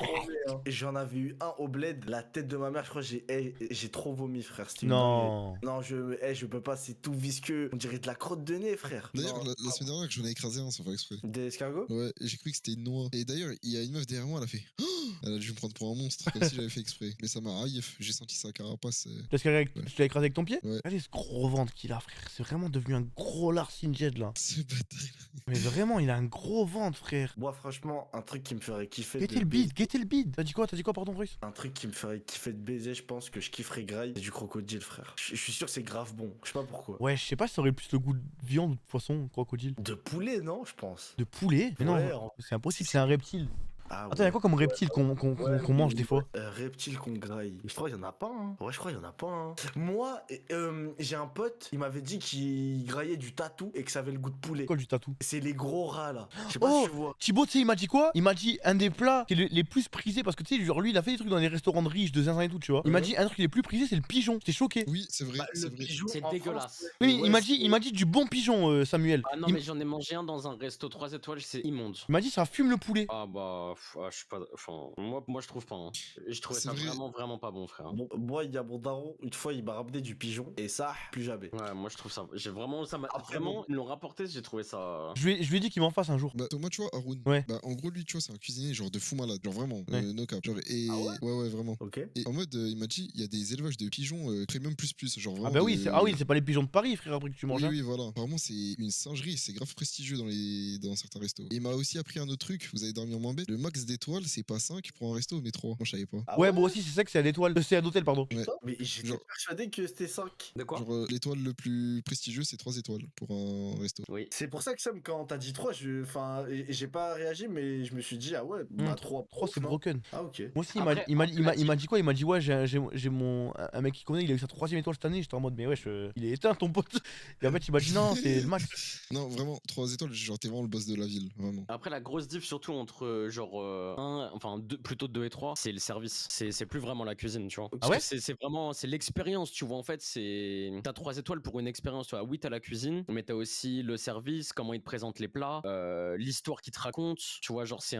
J'en avais eu un au bled, la tête de ma mère, je crois j'ai trop vomi, frère. C'était une Non. dinguerie. Non, je peux pas, c'est tout visqueux. On dirait de la crotte de nez, frère. D'ailleurs, Non, la semaine dernière, j'en ai écrasé un sans faire exprès. Des escargots? Ouais, et j'ai cru que c'était une noix. Et d'ailleurs, il y a une meuf derrière moi, elle a fait... Oh, elle a dû me prendre pour un monstre, comme si j'avais fait exprès. Mais ça m'a haïf, j'ai senti sa carapace. Tu l'as écrasé avec ton pied? Ouais. Regardez ce gros ventre qu'il a, frère. C'est vraiment devenu un gros Larsin Jet là. Ce bâtard. Mais vraiment, il a un gros ventre, frère. Moi, franchement, un truc qui me ferait kiffer. Guettez le bide, guettez le bide. T'as dit quoi, pardon, Bruce? Un truc qui me ferait kiffer de baiser, je pense que je kifferais graille, c'est du crocodile, frère. Je suis sûr que c'est grave bon. Je sais pas pourquoi. Ouais, je sais pas si ça aurait plus le goût de viande ou de poisson, crocodile. De poulet, non, je pense. De poulet? Mais Ouais, non, c'est impossible, c'est un reptile. Ah, Attends, y'a quoi comme reptile qu'on mange des fois? Reptile qu'on graille. Je crois qu'il y en a pas, hein. Ouais, je crois qu'il y en a pas, hein. Moi, j'ai un pote, il m'avait dit qu'il graillait du tatou et que ça avait le goût de poulet. Quoi du tatou? C'est les gros rats, là. Je sais pas Oh, si tu vois. Thibaut, tu sais, il m'a dit quoi? Il m'a dit un des plats qui est les plus prisés parce que tu sais, genre lui, il a fait des trucs dans les restaurants de riches, de zinzin et tout, tu vois. Il m'a Mhm. dit un truc qui est le plus prisé, c'est le pigeon. J'étais choqué. Oui, c'est vrai, Bah, c'est le vrai. pigeon C'est en dégueulasse. France, Oui, ouais, il m'a dit du bon pigeon, Samuel. Ah non, il mais j'en ai mangé un dans un resto 3 étoiles, c'est immonde. m'a dit ça fume le poulet. Ah bah, je suis pas. Enfin, moi je trouve pas. Hein. Je trouvais C'est ça vrai. vraiment pas bon, frère. Bon, moi, il y a mon daron, une fois, il m'a ramené du pigeon et ça, plus jamais. Ouais, moi je trouve ça. J'ai vraiment. Ça m'a. Après, Vraiment, bon. ils l'ont rapporté, j'ai trouvé ça. Je lui ai dit qu'il m'en fasse un jour. Bah, Thomas, tu vois, Haroun. Ouais. Bah, en gros, lui, tu vois, c'est un cuisinier, genre de fou malade. Genre vraiment, Ouais. no cap. Genre, et... Ah ouais ouais, vraiment. Ok. Et en mode, il m'a dit, il y a des élevages de pigeons premium plus. Genre vraiment. Ah bah oui, de- c'est pas les pigeons de Paris, frère, après que tu manges. Oui, hein. oui, voilà. Apparemment, c'est une singerie, c'est grave prestigieux dans certains restos. Et il m'a aussi appris un autre truc, vous allez dormir moins bête. Le max d'étoiles, c'est pas 5 pour un resto, mais 3. Moi, je savais pas. Ah Ouais, moi aussi, c'est ça que c'est à l'étoile. C'est à l'hôtel, pardon. Ouais. Mais j'étais Genre- persuadé que c'était 5. De quoi Genre, l'étoile le plus prestigieux, c'est 3 étoiles pour un resto. Oui. C'est pour ça que Sam, quand t'as dit 3, j'ai pas réagi, mais je me suis dit, ah ouais, bah 3. 3, c'est broken. Ah ok. Moi aussi, Après, il m'a dit quoi? Il m'a dit, ouais, j'ai un mec qui connaît, il a eu sa 3ème étoile cette année. J'étais en mode, mais wesh, il est éteint ton pote. Et en fait, il m'a dit, non, c'est le max. Non, vraiment, 3 étoiles, genre, t'es vraiment le boss de la ville, vraiment. Après, la grosse diff, surtout entre plutôt 2 et 3, c'est le service. C'est plus vraiment la cuisine, tu vois. Ah ouais? C'est vraiment c'est l'expérience, tu vois. En fait, t'as 3 étoiles pour une expérience, tu vois. Oui, t'as la cuisine, mais t'as aussi le service, comment ils te présentent les plats, l'histoire qu'ils te racontent, tu vois. Genre, c'est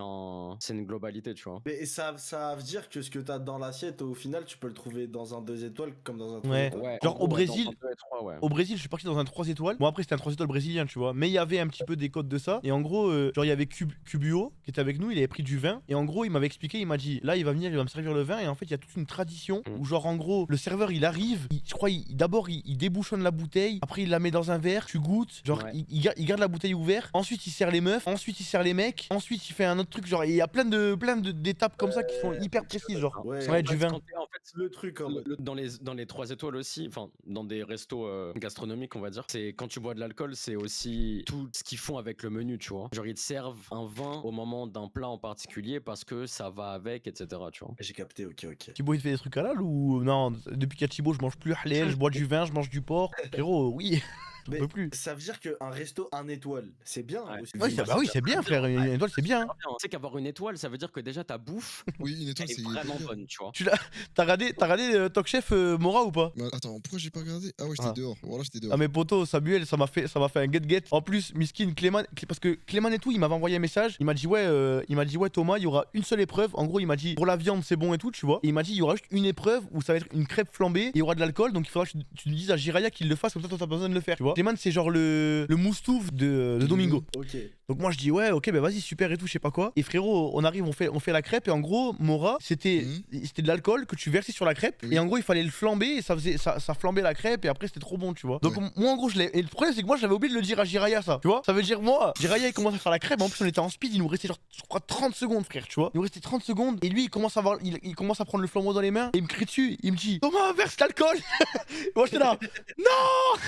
une globalité, tu vois. Mais ça veut dire que ce que t'as dans l'assiette, au final, tu peux le trouver dans un 2 étoiles comme dans un 3 Ouais. étoiles. Ouais, Genre, en au gros, ouais, Brésil- dans un 2 et 3, ouais. Au Brésil, je suis parti dans un 3 étoiles. Bon, après, c'était un 3 étoiles brésilien, tu vois. Mais il y avait un petit peu des codes de ça. Et en gros, genre, il y avait Cubuo qui était avec nous, il avait pris du vin. Et en gros, il m'avait expliqué, il m'a dit, là, il va venir, il va me servir le vin. Et en fait, il y a toute une tradition où, genre, en gros, le serveur, il arrive, je crois, d'abord, il débouchonne la bouteille. Après, il la met dans un verre, tu goûtes. Genre, Ouais. il garde la bouteille ouverte. Ensuite, il sert les meufs. Ensuite, il sert les mecs. Ensuite, il fait un autre truc. Genre, il y a plein d'étapes comme ça qui sont hyper précises, genre. Ouais, Ouais, en du fait, vin. En fait, le truc en mode. dans les 3 étoiles aussi, enfin dans des restos gastronomiques on va dire, c'est quand tu bois de l'alcool, c'est aussi tout ce qu'ils font avec le menu, tu vois. Genre ils te servent un vin au moment d'un plat en particulier parce que ça va avec, etc. Tu vois. J'ai capté, ok. Thibaut, il te fait des trucs halal ou non? Depuis qu'il y a Thibaut, je mange plus halal, je bois du vin, je mange du porc. Frérot, oui. t'en Mais peux plus. ça veut dire qu'un resto 1 étoile, c'est bien. Ouais. aussi. Ouais, bah oui, c'est bien, frère. Une étoile, c'est bien. Hein. Tu sais qu'avoir une étoile, ça veut dire que déjà ta bouffe, Oui, une étoile, elle est c'est. vraiment délire. bonne, tu vois. T'as regardé Talk Chef Mora ou pas? Mais attends, pourquoi j'ai pas regardé? Ah ouais, j'étais Ah. dehors. Voilà, j'étais dehors. Ah mais poto, Samuel, ça m'a fait un get. En plus, Miskin, Clément, parce que Clément et tout, il m'avait envoyé un message. Il m'a dit ouais Thomas, il y aura une seule épreuve. En gros, il m'a dit pour la viande c'est bon et tout, tu vois. Et il m'a dit il y aura juste une épreuve où ça va être une crêpe flambée. Et il y aura de l'alcool, donc il faudra que tu dises à Jiraya qu'il le fasse comme ça. Toi t'as pas besoin de le faire, tu vois. Clément c'est genre le moustouf de Domingo. Ok. Donc moi je dis ouais ok bah vas-y super et tout je sais pas quoi. Et frérot on arrive on fait la crêpe et en gros Mora c'était de l'alcool que tu versais sur la crêpe Oui. et en gros il fallait le flamber et ça flambait la crêpe et après c'était trop bon tu vois. Donc Ouais. moi en gros je l'ai et le problème c'est que moi j'avais oublié de le dire à Jiraya ça tu vois. Ça veut dire moi Jiraya il commence à faire la crêpe en plus on était en speed il nous restait genre je crois 30 secondes frère tu vois. Il nous restait 30 secondes et lui il commence à prendre le flambeau dans les mains et il me crie dessus il me dit Thomas verse l'alcool. Moi j'étais là non.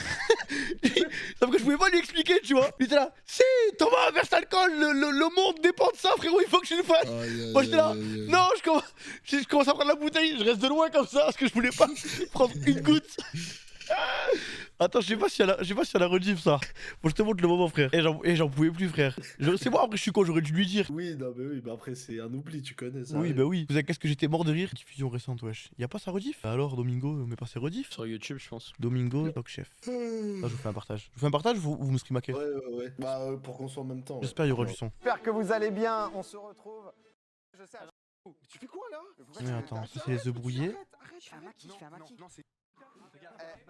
Sauf que je pouvais pas lui expliquer tu vois. Il était là si Thomas verse l'alcool le monde dépend de ça frérot il faut que je le fasse. Moi j'étais là non je commence à prendre la bouteille je reste de loin comme ça parce que je voulais pas prendre une goutte. Attends je sais pas si elle a rediff ça. Faut que je te montre le moment frère. Et j'en pouvais plus frère. C'est moi après je suis con j'aurais dû lui dire. Oui, non, mais oui, mais après, c'est un oubli, tu connais ça. Oui bah oui. Vous savez qu'est-ce que j'étais mort de rire. Diffusion récente wesh. Y'a pas ça rediff. Alors Domingo mais pas c'est rediff. Sur YouTube, je pense. Domingo Talk Chef. Là je vous fais un partage. Je vous fais un partage ou vous me streamaquez. Ouais. Bah, pour qu'on soit en même temps. ouais. J'espère il y aura du son. J'espère que vous allez bien, on se retrouve. Je sais. Tu fais quoi là Mais attends ça c'est les œufs brouillés. Fais un maquis, fais un maquis.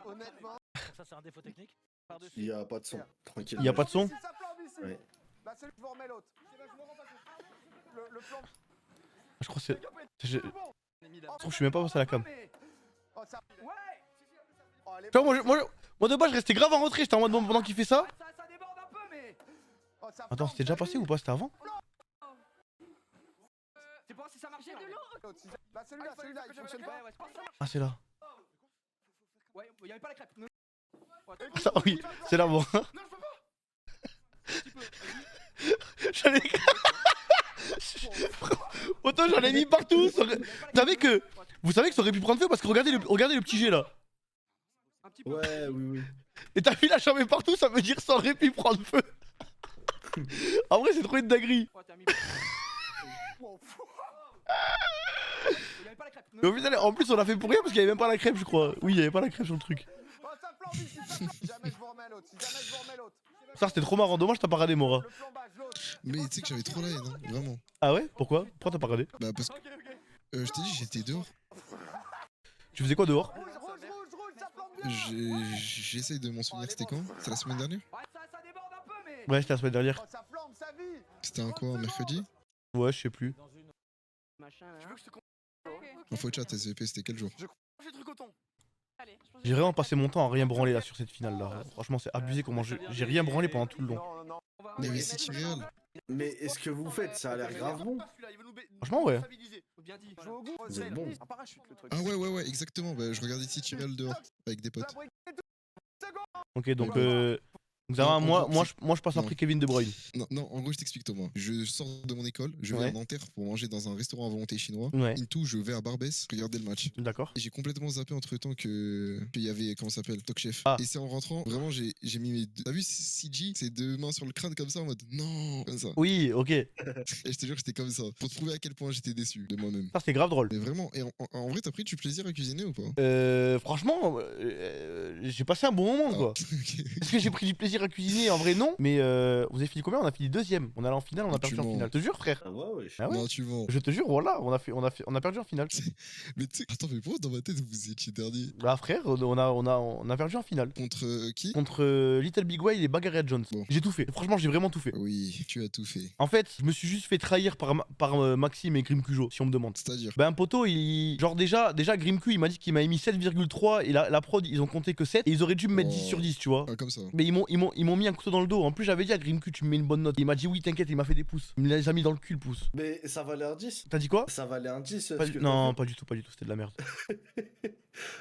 Honnêtement, Ça, c'est un défaut technique. Il y a pas de son, tranquille. Il y a pas de son. si ça flambe ici. Ouais. Bah, c'est lui qui vous remet l'autre. Le plan. Je crois que c'est. Je trouve que je suis même pas passé à la cam. Oh, ça. Ouais. Oh, elle est Tu vois, moi de base je restais grave en retrait, j'étais en mode bon, pendant qu'il fait ça. Ça déborde un peu, mais. Oh, ça Attends, flambe, c'était déjà ça passé vit. ou pas? C'était avant? C'est pour voir si ça marche. L'autre, si- Bah, celui-là, il fonctionne pas. Ah, c'est là. Ouais, il y avait pas la crêpe. Ça, oui, c'est là bon. J'en ai. Autant j'en ai mis partout. Vous savez que ça aurait pu prendre feu parce que regardez le petit jet là. Ouais, oui. Et t'as vu la chambre est partout, ça veut dire que ça aurait pu prendre feu. En vrai, c'est trop une dinguerie. Mais au final, en plus, on l'a fait pour rien parce qu'il y avait même pas la crêpe, je crois. Oui, il y avait pas la crêpe sur le truc. Oh, ça flambe ici, ça flambe. Si jamais je vous remets l'autre. Si jamais je vous remets l'autre. Ça, c'était trop marrant. Dommage, t'as pas regardé Mora. Le plombage, l'autre. Mais tu sais que j'avais trop la haine, hein, vraiment. Ah ouais? Pourquoi? Pourquoi t'as pas regardé? Bah, parce que. Je t'ai dit, j'étais dehors. Tu faisais quoi dehors? Rouge, ça flambe bien. J'essaye de m'en souvenir, c'était quand? C'est la semaine dernière? Ouais, ça déborde un peu, mais. Ouais, c'était la semaine dernière. Oh, ça flambe, ça vit. C'était un quoi, un mercredi? Ouais, je sais plus. Info chat, SVP, c'était quel jour? J'ai vraiment passé mon temps à rien branler là sur cette finale là. Franchement, c'est abusé comment j'ai rien branlé pendant tout le long. Non, non. Il y avait City Real. Mais est-ce que vous faites ça a l'air grave bon. Franchement, ouais. Joue au goût. Vous êtes bon. Un parachute, le truc. Ah ouais, exactement. Bah, je regardais City Real dehors avec des potes. Ok, donc Non, moi je passe non. après Kevin De Bruyne. Non, en gros, je t'explique Thomas. Je sors de mon école, je vais Ouais. à Nanterre pour manger dans un restaurant à volonté chinois. Ouais. Into, je vais à Barbès regarder le match. D'accord. Et j'ai complètement zappé entre temps qu'il y avait, comment ça s'appelle, Talk Chef. Ah. Et c'est en rentrant, vraiment, j'ai mis mes deux. T'as vu CG, ses deux mains sur le crâne comme ça en mode non, comme ça. Oui, ok. Et je te jure que j'étais comme ça. Pour te prouver à quel point j'étais déçu de moi-même. Ça c'est grave drôle. Mais vraiment, et en vrai, t'as pris du plaisir à cuisiner ou pas? Franchement, j'ai passé un bon moment quoi. Ok. Est-ce que j'ai pris du plaisir à cuisiner? En vrai non. Mais vous avez fini combien? On a fini deuxième. On est allé en finale, on a Tu perdu en mens. finale. Je te jure frère. Ah ouais. Ah ouais. Non, tu mens. Je te jure, voilà, on a perdu en finale. Mais tu sais, attends, mais pourquoi dans ma tête vous étiez dernier? Bah frère, on a perdu en finale. Contre qui? Contre Little Big Whale et Bagarre Jones. Bon. J'ai tout fait. Franchement, j'ai vraiment tout fait. Oui, tu as tout fait. En fait, je me suis juste fait trahir par Maxime et Grim Cujo, si on me demande. C'est-à-dire? Ben poteau, genre déjà Grimku il m'a dit qu'il m'avait mis 7,3 et la prod ils ont compté que 7 et ils auraient dû me mettre 10 sur 10 tu vois. Ah, comme ça. Mais ils m'ont mis un couteau dans le dos. En plus j'avais dit à Grimku tu me mets une bonne note. Il m'a dit oui t'inquiète, il m'a fait des pouces. Il me les a mis dans le cul le pouce. Mais ça valait un 10. T'as dit quoi? Ça valait un 10. Pas ce du- que Non t'as pas du tout, c'était de la merde.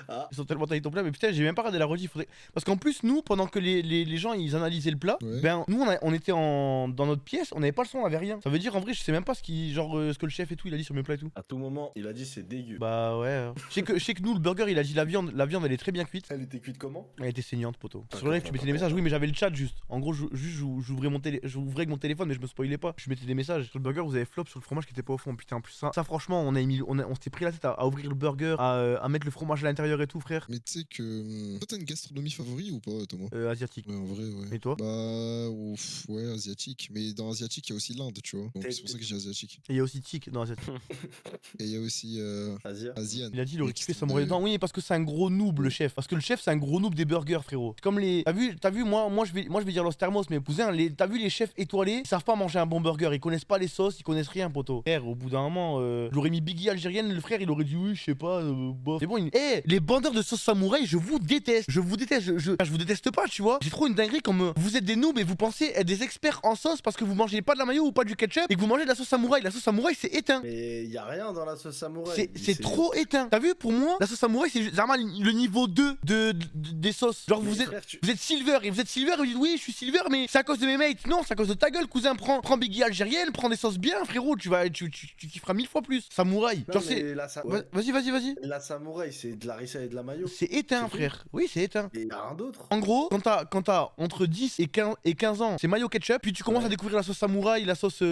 Ah, Ils sont tellement taillés ton plat, mais putain, j'ai même pas regardé la rediff. Parce qu'en plus, nous, pendant que les gens ils analysaient le plat, Ouais. ben nous on était dans notre pièce, on avait pas le son, on avait rien. Ça veut dire en vrai, je sais même pas ce ce que le chef et tout il a dit sur mes plats et tout. à tout moment, il a dit c'est dégueu. Bah ouais. Je sais que nous, le burger, il a dit la viande elle est très bien cuite. Elle était cuite comment? Elle était saignante, poto. D'accord, Sur live, tu mettais des d'accord. messages, oui, mais j'avais le chat juste. En gros, j'ouvrais avec mon téléphone, mais je me spoilais pas. Je mettais des messages. Sur le burger, vous avez flop sur le fromage qui était pas au fond. Putain, en plus, ça franchement, on s'était pris la tête à ouvrir le burger, à mettre le fromage à l'intérieur et tout, frère. Mais tu sais que. Toi, t'as une gastronomie favori ou pas, Thomas? Asiatique. Ouais, en vrai, ouais. Et toi? Bah, ouf, ouais, asiatique. Mais dans asiatique, il y a aussi l'Inde, tu vois. Donc T'es- c'est pour ça que j'ai asiatique. Et il y a aussi Tic dans Asiatique. Et il y a aussi Asia. Asian. Il a dit il aurait Mec, kiffé c'est Samouraï de- dedans. Oui, parce que c'est un gros noob le chef. Parce que le chef c'est un gros noob des burgers, frérot. C'est comme les. T'as vu moi je vais dire Los Thermos, mais cousin, t'as vu les chefs étoilés, ils savent pas manger un bon burger, ils connaissent pas les sauces, ils connaissent rien, poto. Frère, au bout d'un moment, j'aurais mis Biggie algérienne, le frère il aurait dit oui, je sais pas, bof. C'est bon, les bandeurs de sauce samouraï, je vous déteste. Je vous déteste. Je vous déteste pas, tu vois. J'ai trop une dinguerie comme vous êtes des noobs et vous pensez être des experts en sauce parce que vous mangez pas de la mayo ou pas du ketchup et que vous mangez de la sauce samouraï. La sauce samouraï c'est éteint. Mais y a rien dans la sauce samouraï. C'est trop éteint. T'as vu, pour moi, la sauce samouraï, c'est vraiment le niveau 2 des sauces. Genre, Mais vous êtes. frère, Vous êtes silver et vous êtes silver et vous dites oui je suis silver mais c'est à cause de mes mates. Non c'est à cause de ta gueule cousin. Prends Biggie algérienne, prends des sauces bien frérot, tu kifferas 1000 fois plus. Samouraï. Non, Genre mais c'est. ouais. Vas-y. La samouraï, c'est de la rissa et de la mayo. C'est éteint C'est frère. Oui c'est éteint. Et y a rien d'autre. En gros, quand t'as entre 10 et 15 ans, c'est mayo ketchup, puis tu commences à découvrir la sauce samouraï, la sauce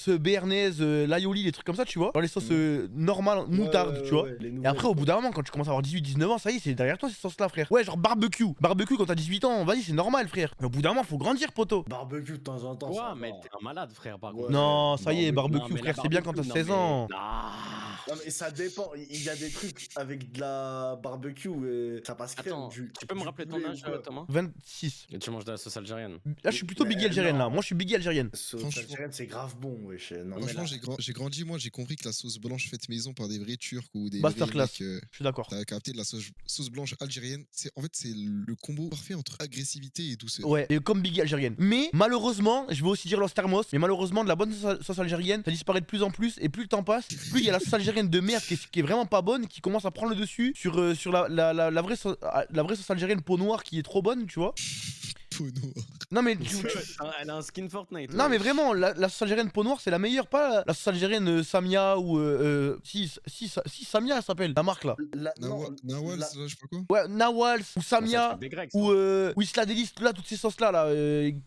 béarnaise, l'aioli, les trucs comme ça, tu vois. Genre les sauces normales, moutarde, tu vois. Et après, au bout d'un moment, quand tu commences à avoir 18-19 ans, ça y est, c'est derrière toi ces sauces-là, frère. Ouais, genre barbecue. Barbecue quand t'as 18 ans, vas-y, c'est normal, frère. Mais au bout d'un moment, faut grandir, poto. Barbecue de temps en temps. Ouais, ça mais va. t'es un malade, frère, par Ouais. contre. Non, ça y est, barbecue. barbecue, Non, mais frère, la c'est bien quand t'as barbecue, 16 non, ans. mais- Ah. Non, mais ça dépend. Il y a des trucs avec de la barbecue et ça passe crème. Attends, tu peux me rappeler ton âge, Thomas 26. Et tu manges de la sauce algérienne. Là, je suis plutôt Mais Biggie algérienne, là. non. Moi, je suis Biggie algérienne. Sauce Franchement- algérienne, c'est grave bon, wesh. Non, mais Franchement, là- j'ai grandi, moi, j'ai compris que la sauce blanche faite maison par des vrais Turcs ou des Masterclass. vrais mecs, Je suis d'accord. t'as capté de la sauce blanche algérienne. En fait, c'est le combo parfait entre agressivité et douceur. Ouais, et comme Biggie algérienne. Mais malheureusement, je vais aussi dire Los Thermos, mais malheureusement, de la bonne sauce algérienne, ça disparaît de plus en plus. Et plus le temps passe, plus il y a la sauce algérienne de merde qui est vraiment pas bonne, qui commence à prendre le dessus sur la vraie sauce algérienne peau noire qui est trop bonne, tu vois. Peau noire. Non, mais Elle a un skin Fortnite. non ouais. mais vraiment, la sauce algérienne peau noire c'est la meilleure, pas la sauce algérienne Samia ou si Samia elle s'appelle, la marque là. Nawal, la- ça, je sais pas quoi. Ouais, Nawals ou Ça, c'est un Samia truc des Grecs, ça. ou Isla Delis, là toutes ces sauces là,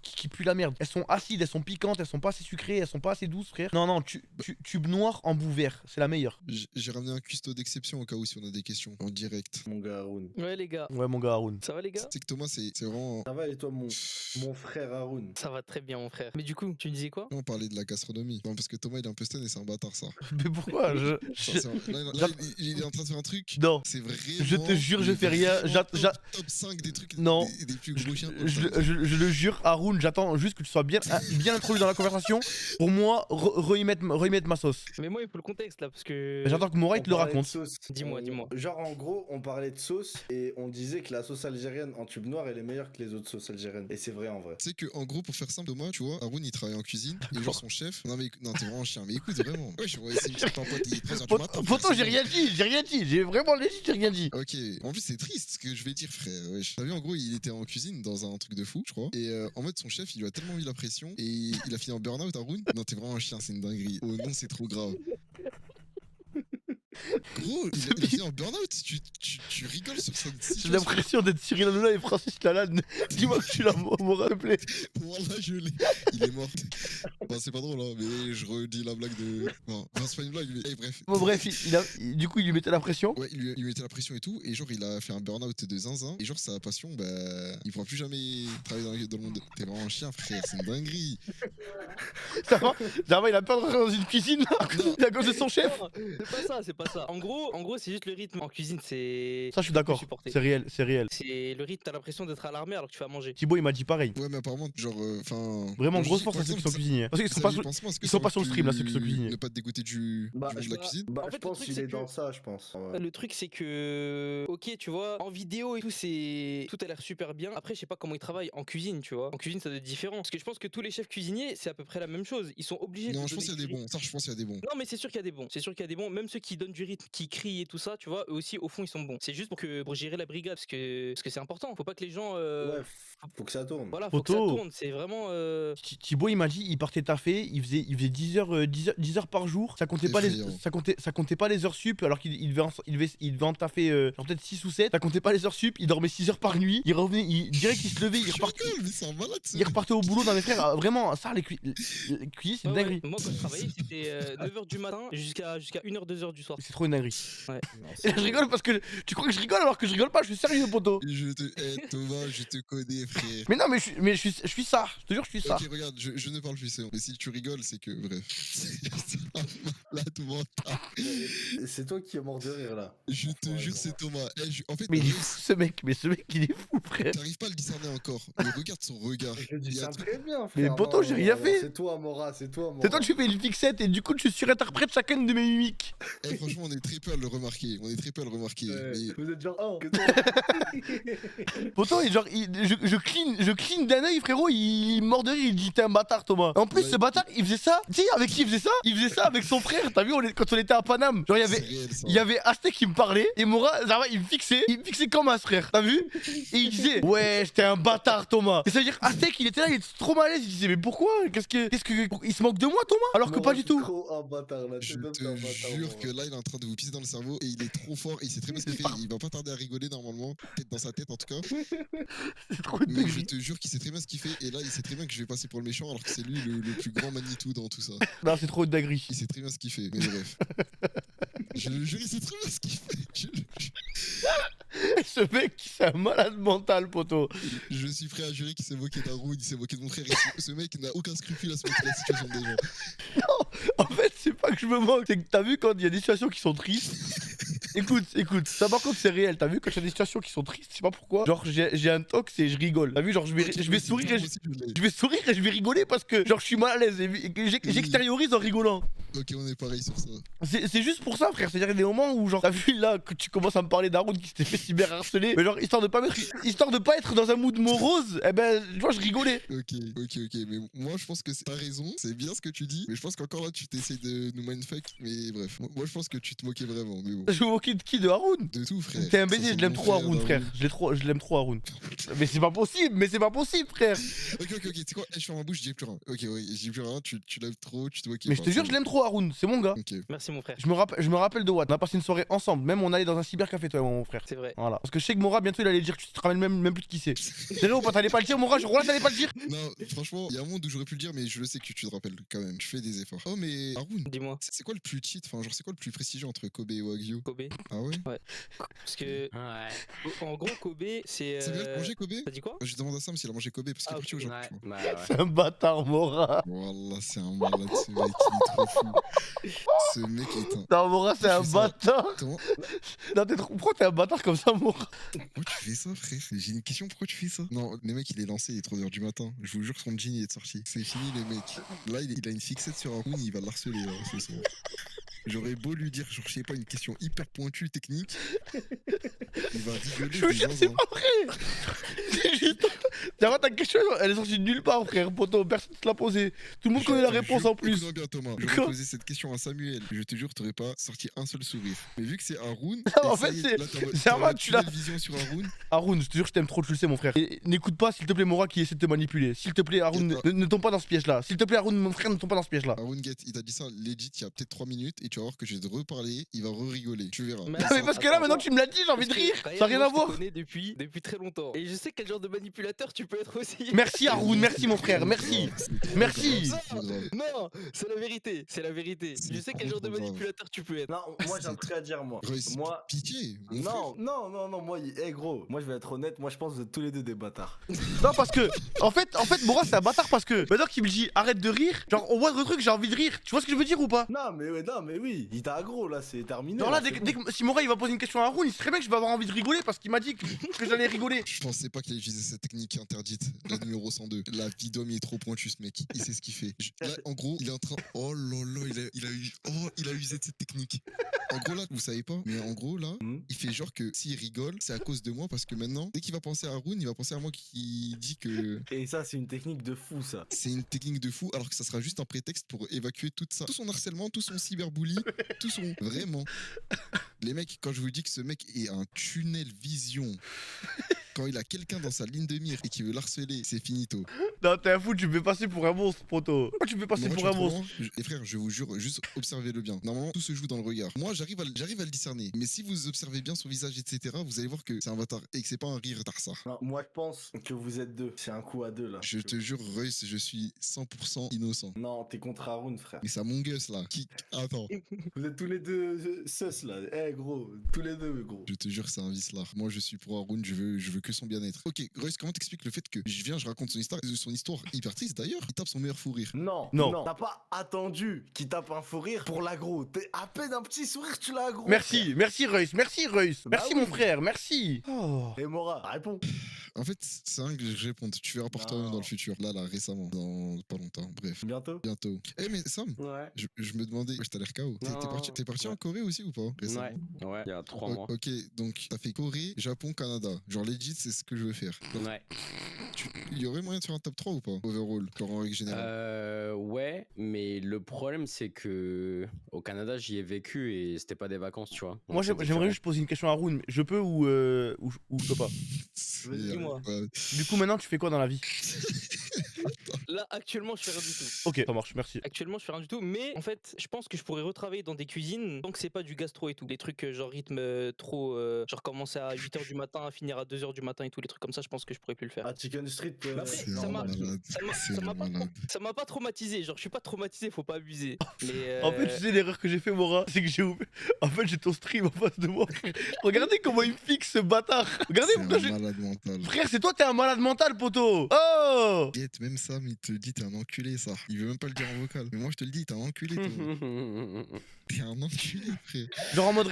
qui puent la merde. Elles sont acides, elles sont piquantes, elles sont pas assez sucrées, elles sont pas assez douces frère. Non, tube noir en bout vert, c'est la meilleure. J'ai ramené un cuistot d'exception au cas où si on a des questions en direct. Mon gars Haroun. Ouais les gars, Ouais mon gars Haroun. ça va les gars? C'est que Thomas, c'est vraiment. Ça va et toi, mon frère Haroun? Ça va très bien mon frère. Mais du coup, tu me disais quoi? On parlait de la gastronomie. Non, parce que Thomas, il est un peu stun et c'est un bâtard, ça. Mais pourquoi Là, il est en train de faire un truc. Non. C'est vraiment. Je te jure, je fais rien. Top 5 des trucs. Non. Des plus gros chiens. Je le jure, Haroun, j'attends juste que tu sois bien introduit dans la conversation pour moi re-y mettre ma sauce. Mais moi il faut le contexte là parce que. J'attends que Moray te le On parlait de raconte. sauce. Dis-moi, dis-moi. Genre en gros, on parlait de sauce et on disait que la sauce algérienne en tube noir elle est meilleure que les autres sauces algériennes. Et c'est vrai en vrai. Tu sais que en gros pour faire simple Thomas tu vois Haroun il travaille en cuisine et genre son chef non mais non t'es vraiment un chien mais écoute vraiment ouais je vois c'est ton pote il est 13h du matin Pourtant j'ai rien dit, j'ai vraiment légit, j'ai rien dit. Ok, en plus c'est triste ce que je vais dire frère. Wesh. T'as vu en gros il était en cuisine dans un truc de fou je crois et en mode son chef il lui a tellement mis la pression et il a fini en burn-out Haroun. Non t'es vraiment un chien c'est une dinguerie. Oh non c'est trop grave. Gros, il a fini en burn-out, tu rigoles sur ça. J'ai l'impression d'être Cyril Hanouna et Francis Lalanne. Dis-moi que tu l'as mort, s'il te plaît. Voilà, je l'ai. Il est mort. Bon, c'est pas drôle, hein, mais je redis la blague de. Non, c'est pas une blague, mais bref. Bon, bref, du coup, il lui mettait la pression. Ouais, il lui mettait la pression et tout, et genre, il a fait un burn-out de zinzin, et genre, sa passion, bah, il pourra plus jamais travailler dans le monde. T'es vraiment un chien, frère, c'est une dinguerie. Ça va, il a peur de rentrer dans une cuisine là, à cause de son chef. Non, c'est pas ça. En gros, c'est juste le rythme en cuisine, c'est. Ça, je suis d'accord. supporter. C'est réel, c'est réel. C'est le rythme, t'as l'impression d'être à l'armée alors que tu vas manger. Thibaut, il m'a dit pareil. Ouais, mais apparemment, genre, enfin. Vraiment, quand je grosse dis, force par à ceux qui exemple, sont cuisiniers. Parce qu'ils sont Ça, pas j'y sur- pense pas, parce que ils sont ça pas veut sur le stream, là, ceux qui sont cuisiniers. Ne pas te dégoûter du Bah, monde de la cuisine. Bah, En je fait, le pense truc, qu'il c'est est dans que- ça, je pense. Ouais. Le truc c'est que ok tu vois en vidéo et tout c'est tout a l'air super bien. Après je sais pas comment ils travaillent en cuisine tu vois. En cuisine ça doit être différent parce que je pense que tous les chefs cuisiniers c'est à peu près la même chose. Ils sont obligés Non, de je pense qu'il y a donner des du rythme. bons. Ça, je pense qu'il y a des bons. Non mais c'est sûr qu'il y a des bons. C'est sûr qu'il y a des bons. Même ceux qui donnent du rythme, qui crient et tout ça tu vois eux aussi au fond ils sont bons. C'est juste pour gérer la brigade parce que c'est important. Faut pas que les gens Ouais, faut que ça tourne. voilà faut que ça Poto. tourne. C'est vraiment Thibaut, il m'a dit, il partait taffer, il faisait 10 heures, 10 heures par jour. Ça comptait pas Effrayant. ça comptait pas les heures sup, alors qu'il devait en taffer genre peut-être 6 ou 7. Ça comptait pas les heures sup, il dormait 6 heures par nuit. Il revenait, direct il se levait, Je rigole, mais c'est un malade, ça. il repartait au boulot. Dans mes frères, vraiment, ça, les cuisines, c'est une ouais, dinguerie. moi quand je travaillais c'était 9h du matin jusqu'à 1h 2h du soir. C'est trop une dinguerie. Ouais. Non, Et là, je rigole parce que tu crois que je rigole alors que je rigole pas, je suis sérieux, poto. Thomas, je te connais, frère. Mais non, mais je suis ça, je te jure, je suis ça. Ok, regarde, je ne parle plus, c'est bon. Mais si tu rigoles, c'est que, bref. C'est un malade mental. C'est toi qui es mort de rire là. Je te Franchement, jure, raison. c'est Thomas. En fait, Mais il est fou ce mec, il est fou, frère. t'arrives pas à le discerner encore. Mais regarde son regard. Je le Il y dis a ça un truc- très bien, frère. Mais poto, Non, j'ai rien non, fait. C'est toi, Mora, c'est toi, Mora. C'est toi, tu fais une fixette et du coup, tu surinterprètes chacune de mes mimiques. Eh, franchement, on est très peu à le remarquer. On est très peu à le remarquer. Ouais, Mais Vous êtes genre, oh, que toi. Poto, et genre, je cligne d'un œil, frérot, il est mort de rire, il dit t'es un bâtard, Thomas. En plus, Ouais. ce bâtard, il faisait ça. Tu sais, avec qui il faisait ça? Il faisait ça avec son frère. T'as vu, quand on était à Paname, genre, c'est réel, ça. il y avait Aztec qui me parlait et Mora, ça va, il me fixait comme un frère, t'as vu? Et il disait, ouais, j'étais un bâtard, Thomas. Et ça veut dire, Aztec, il était là, il était trop mal à l'aise. Il disait, mais pourquoi? Il se moque de moi, Thomas? Alors que Mora, pas du t'es tout. trop un bâtard là. Je t'es même te pas un bâtard, jure Mora. que là, il est en train de vous pisser dans le cerveau et il est trop fort. Et il sait très bien ce qu'il fait. Il va pas tarder à rigoler normalement. Peut-être dans sa tête en tout cas. C'est trop une Mais je dinguerie. te jure qu'il sait très bien ce qu'il fait. Et là, il sait très bien que je vais passer pour le méchant alors que c'est lui le plus grand Manitou dans tout ça. Non, c'est trop une dinguerie. Il sait très bien ce qu'il fait. Mais bref. Je le jure, il sait très bien ce qu'il fait. Ce mec, c'est un malade mental, poto. Je suis prêt à jurer qu'il s'est moqué d'Haroun, il s'est moqué de mon frère. Et ce mec n'a aucun scrupule à se moquer de la situation des gens. En fait, c'est pas que je me moque, c'est que t'as vu quand il y a des situations qui sont tristes. Écoute, ça par contre c'est réel, t'as vu quand il y a des situations qui sont tristes, je sais pas pourquoi. Genre j'ai un toc, c'est je rigole. T'as vu, genre je vais sourire et je vais rigoler parce que genre je suis mal à l'aise et que j'extériorise en rigolant. Ok, on est pareil sur ça. C'est juste pour ça, frère. C'est-à-dire des moments où genre t'as vu là que tu commences à me parler d'Haroun qui s'était fait cyberharceler, mais genre histoire de pas être dans un mood morose, eh ben tu vois je rigolais. Ok. Mais moi, je pense que t'as raison, c'est bien ce que tu dis. Mais je pense qu'encore là, tu t'essayes de nous mindfuck. Mais bref, moi, je pense que tu te moquais vraiment. Mais bon, Je me moquais de qui? De Haroun? de tout, frère. T'es un Ça, baiser, c'est je l'aime mon trop Haroun, frère. d'Haroun. Je l'aime trop Haroun. Mais c'est pas possible, frère. Ok, tu sais quoi? Je ferme ma bouche, je dis plus rien. Ok, ouais, je dis plus rien, tu l'aimes trop, tu te moques. Mais je te jure, je l'aime trop Haroun, c'est mon gars. Ok. Merci mon frère. Je me rappelle de Watt, on a passé une soirée ensemble, même on allait dans un cybercafé toi et moi, mon frère. C'est vrai. Voilà. Parce que je sais que Mora bientôt il allait dire que tu te rappelles même plus de qui c'est. Sérieux ou pas, t'allais pas le dire, Mora, Roland t'allais pas le dire. Non, franchement, il y a un monde où j'aurais pu le dire, mais je le sais que tu te rappelles quand même. Je fais des efforts. Oh, mais Haroun, Dis-moi. c'est quoi le plus cheat? Enfin, genre, c'est quoi le plus prestigieux entre Kobe et Wagyu? Kobe. Ah ouais? Parce que en gros Kobe c'est. C'est bien de manger Kobe? T'as dit quoi? Je demande à Sam s'il a mangé Kobe parce qu'il est Ah, parti ok. aujourd'hui. tu vois. C'est un bâtard, Mora. Wallah, c'est un malade, ce mec, il est trop fou. Ce mec est un. Non, Mora, c'est un Je fais ça. bâtard. Comment? Non, pourquoi t'es un bâtard comme ça, Mora? Pourquoi tu fais ça, frère? J'ai une question, pourquoi tu fais ça? Non, le mec, il est lancé, il est 3h du matin. Je vous jure que son jean, il est sorti. C'est fini, le mec. Là, il a une fixette sur un round, il va l'harceler, là, ce soir. J'aurais beau lui dire, genre, je sais pas, une question hyper pointue, technique. Il va rigoler. Je veux dire, c'est pas vrai. C'est juste. Tiens, ta question, elle est sortie de nulle part, frère, poto. Personne ne te l'a posée. Tout le monde connaît la réponse en plus. Écoute-moi bien, Thomas. J'aurais Quoi posé cette question à Samuel. Je te jure, t'aurais pas sorti un seul sourire. Mais vu que c'est Haroun. Non, en et ça fait, y est, c'est- là, t'as- c'est t'as Armand, une tu l'as- tunnel vision sur Haroun. Haroun, je te jure, je t'aime trop, tu le sais, mon frère. Et n'écoute pas, s'il te plaît, Mora qui essaie de te manipuler. S'il te plaît, Haroun, ne tombe pas dans ce piège-là. S'il te plaît, Haroun, mon frère, ne tombe pas dans ce piège-là. Haroun Get, il t'a dit ça legit il y a peut-être 3 minutes et tu vas voir que je vais te reparler, il va re-rigoler. Tu verras. Mais Non, mais parce que là, maintenant que tu me l'as dit, j'ai envie de rire. Ça n'a rien à voir. Je te connais depuis très longtemps. Et je sais quel genre de manipulateur tu peux être aussi. Merci, Haroun, merci, mon frère, merci. Merci. Non, c'est la vérité, c'est la vérité. C'est Je sais quel genre de trop grave. manipulateur tu peux être. Non, moi j'ai un truc à dire, moi. Moi. Pitié. mon frère. Non, moi, gros, moi je vais être honnête, moi je pense que vous êtes tous les deux des bâtards. Non, parce que, en fait, Mora, c'est un bâtard parce que maintenant qu'il me dit arrête de rire, genre, on voit le truc, j'ai envie de rire. Tu vois ce que je veux dire ou pas? Non, mais oui, il t'a aggro là, c'est terminé. Genre là, c'est dès que si Mora il va poser une question à Haroun, il sait très bien que je vais avoir envie de rigoler parce qu'il m'a dit que j'allais rigoler. Je pensais pas qu'il allait utiliser cette technique, interdite, la numéro 102. La vidéo, il est trop pointu, ce mec. Il sait ce qu'il fait. Là, en gros, il est en train. Oh là là, il a usé de cette technique. En gros, là, vous savez pas, mais en gros, là, il fait genre que s'il rigole, c'est à cause de moi, parce que maintenant, dès qu'il va penser à Haroun, il va penser à moi qui dit que. Et ça, c'est une technique de fou, ça. C'est une technique de fou, alors que ça sera juste un prétexte pour évacuer tout ça. Tout son harcèlement, tout son cyberbully, tout son. Vraiment. Les mecs, quand je vous dis que ce mec est un tunnel vision. Quand il a quelqu'un dans sa ligne de mire et qui veut l'harceler, c'est finito. Non, t'es un fou, tu me fais passer pour un monstre, poto. Pourquoi tu me fais passer Moi, pour tu un vas trop monstre? loin. Et frère, je vous jure, juste observez-le bien. Normalement, tout se joue dans le regard. Moi, j'arrive à le discerner. Mais si vous observez bien son visage, etc., vous allez voir que c'est un bâtard et que c'est pas un rire d'Arsa. Non, moi, je pense que vous êtes deux. C'est un coup à deux, là. Je te jure, Royce, je suis 100% innocent. Non, t'es contre Haroun, frère. Mais c'est Among Us là. Attends, Vous êtes tous les deux sus, là. Eh, gros. Tous les deux, gros. je te jure, c'est un vice là. Moi, je suis pour Haroun, je veux que son bien-être. Ok, Royce, comment t'expliques le fait que je raconte son histoire hyper triste d'ailleurs, il tape son meilleur fou rire. Non, Non. T'as pas attendu qu'il tape un fou rire pour l'aggro. T'es à peine un petit sourire, tu l'as aggro. Merci, merci Reus, merci Reus. Bah Merci oui. mon frère, merci. Oh. Et Mora, réponds. En fait, c'est un que je réponds. Tu verras par toi-même dans le futur. Là, récemment. Dans pas longtemps. Bref. Bientôt. Bientôt. Eh, mais Sam, Ouais. je me demandais. Wesh, t'as l'air KO. Non. T'es parti en Corée aussi ou pas récemment? Ouais, il y a 3 mois. Ok, donc t'as fait Corée, Japon, Canada. Genre legit, c'est ce que je veux faire. Donc, Ouais. il y aurait moyen de faire un top 3 ou pas? Overall, genre en règle générale. Ouais, mais le problème c'est que au Canada j'y ai vécu et c'était pas des vacances, tu vois. Donc, Moi c'est j'aimerais différent. juste poser une question à Haroun. Je peux ou je peux pas? C'est- dis-moi. ouais. Du coup maintenant tu fais quoi dans la vie? Là, actuellement, je fais rien du tout. Ok, ça marche, merci. Actuellement, je fais rien du tout, mais en fait, je pense que je pourrais retravailler dans des cuisines tant que c'est pas du gastro et tout. Les trucs genre rythme trop, genre commencer à 8h du matin, finir à 2h du matin et tout, les trucs comme ça, je pense que je pourrais plus le faire. À Chicken Street. Mais après, C'est ça un m'a- malade. C'est ça un m'a pas, malade. ça m'a pas traumatisé, genre je suis pas traumatisé, faut pas abuser. Mais En fait, tu sais, l'erreur que j'ai fait, Mora, c'est que j'ai ouvert. En fait, j'ai ton stream en face de moi. Regardez comment il me fixe ce bâtard. Regardez C'est pourquoi un j'ai. malade mental. Frère, c'est toi, t'es un malade mental, poto. Oh. Guette, même Sam, il te dit t'es un enculé, ça. Il veut même pas le dire en vocal. Mais moi, je te le dis, t'es un enculé, toi. T'es un enculé, frère. Genre en mode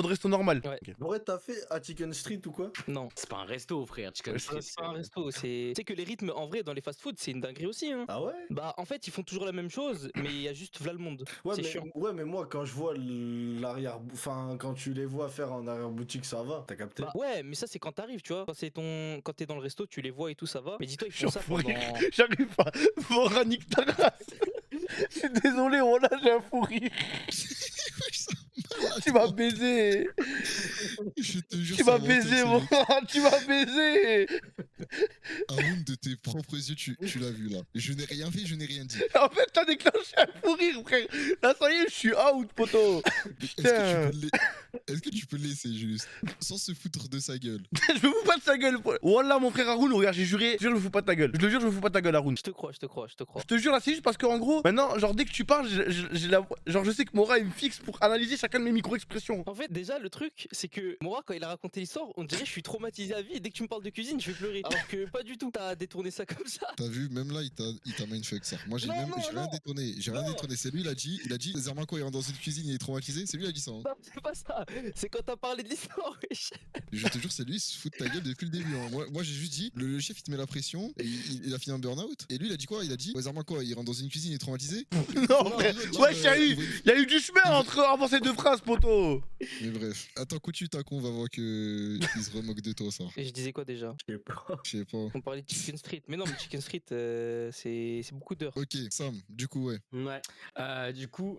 resto normal. Ouais. Ok. Mora, t'as fait à Chicken Street ou quoi? non. C'est pas un resto, frère. Chicken Street, C'est pas un resto, c'est. Tu sais que les rythmes en vrai dans les fast-food c'est une dinguerie aussi. Hein. Ah ouais? Bah en fait ils font toujours la même chose, mais il y a juste v'là le monde. Ouais C'est mais, chiant. ouais, mais moi, quand je vois l'arrière. Enfin, quand tu les vois faire en arrière-boutique, ça va. T'as capté? Bah, ouais, mais ça c'est quand t'arrives, tu vois. Quand t'es dans le resto, tu les vois et tout, ça va. Mais dis-toi, ils Je suis font ça en fou rire. pendant. J'arrive pas. Mora, nique ta race. Je suis désolé, voilà, j'ai un fou rire. Wesh, c'est un malade. Tu m'as baisé. Je te jure, Tu c'est m'as un menteur, baisé, ce mec. Mora. Tu m'as baisé. Haroun, de tes propres yeux, tu l'as vu là. Je n'ai rien fait, je n'ai rien dit. En fait, t'as déclenché un fou rire, frère. Là, ça y est, je suis out, poto. Putain. Est-ce que tu peux le laisser juste sans se foutre de sa gueule? Je me fous pas de sa gueule. Wallah, mon frère Haroun, regarde, j'ai juré. Je te jure, je me fous pas de ta gueule. Je te jure, je me fous pas de ta gueule, Haroun. Je te crois. Je te jure, là, c'est juste parce qu'en gros, maintenant, genre, dès que tu parles, genre, je sais que Mora, il me fixe pour analyser chacun de mes micro-expressions. En fait, déjà, le truc, c'est que Mora, quand il a raconté l'histoire, on dirait que je suis traumatisé à vie. Et dès que tu me parles de cuisine, je vais pleurer. Alors que pas du tout. T'as détourné ça comme ça. T'as vu, même là, il t'a mindfuck ça. Moi, j'ai Non, non, rien non. détourné. J'ai rien Non. détourné. C'est lui, il a dit, Zermanko, il rentre dans une cuisine, il est traumatisé. C'est lui, il a dit ça. Hein. Non, c'est pas ça. C'est quand t'as parlé de l'histoire, wesh. Je te jure, c'est lui, il se fout de ta gueule depuis le début. Hein. Moi j'ai juste dit, le chef, il te met la pression, et il a fini un burn-out. Et lui, il a dit quoi? Il a dit, Zermanko, il rentre dans une cuisine, il est traumatisé. Non, frère. Ouais, il y a eu du chemin avant ces deux phrases, poto. Mais bref. Attends, Coutu, t'as con, on va voir que il se remoque de toi, ça. Et je disais quoi déjà? Je sais pas. Je sais pas. On parlait de Chicken Street. Mais non, mais Chicken Street, c'est beaucoup d'heures. Ok, Sam, du coup, ouais. Ouais. Du coup,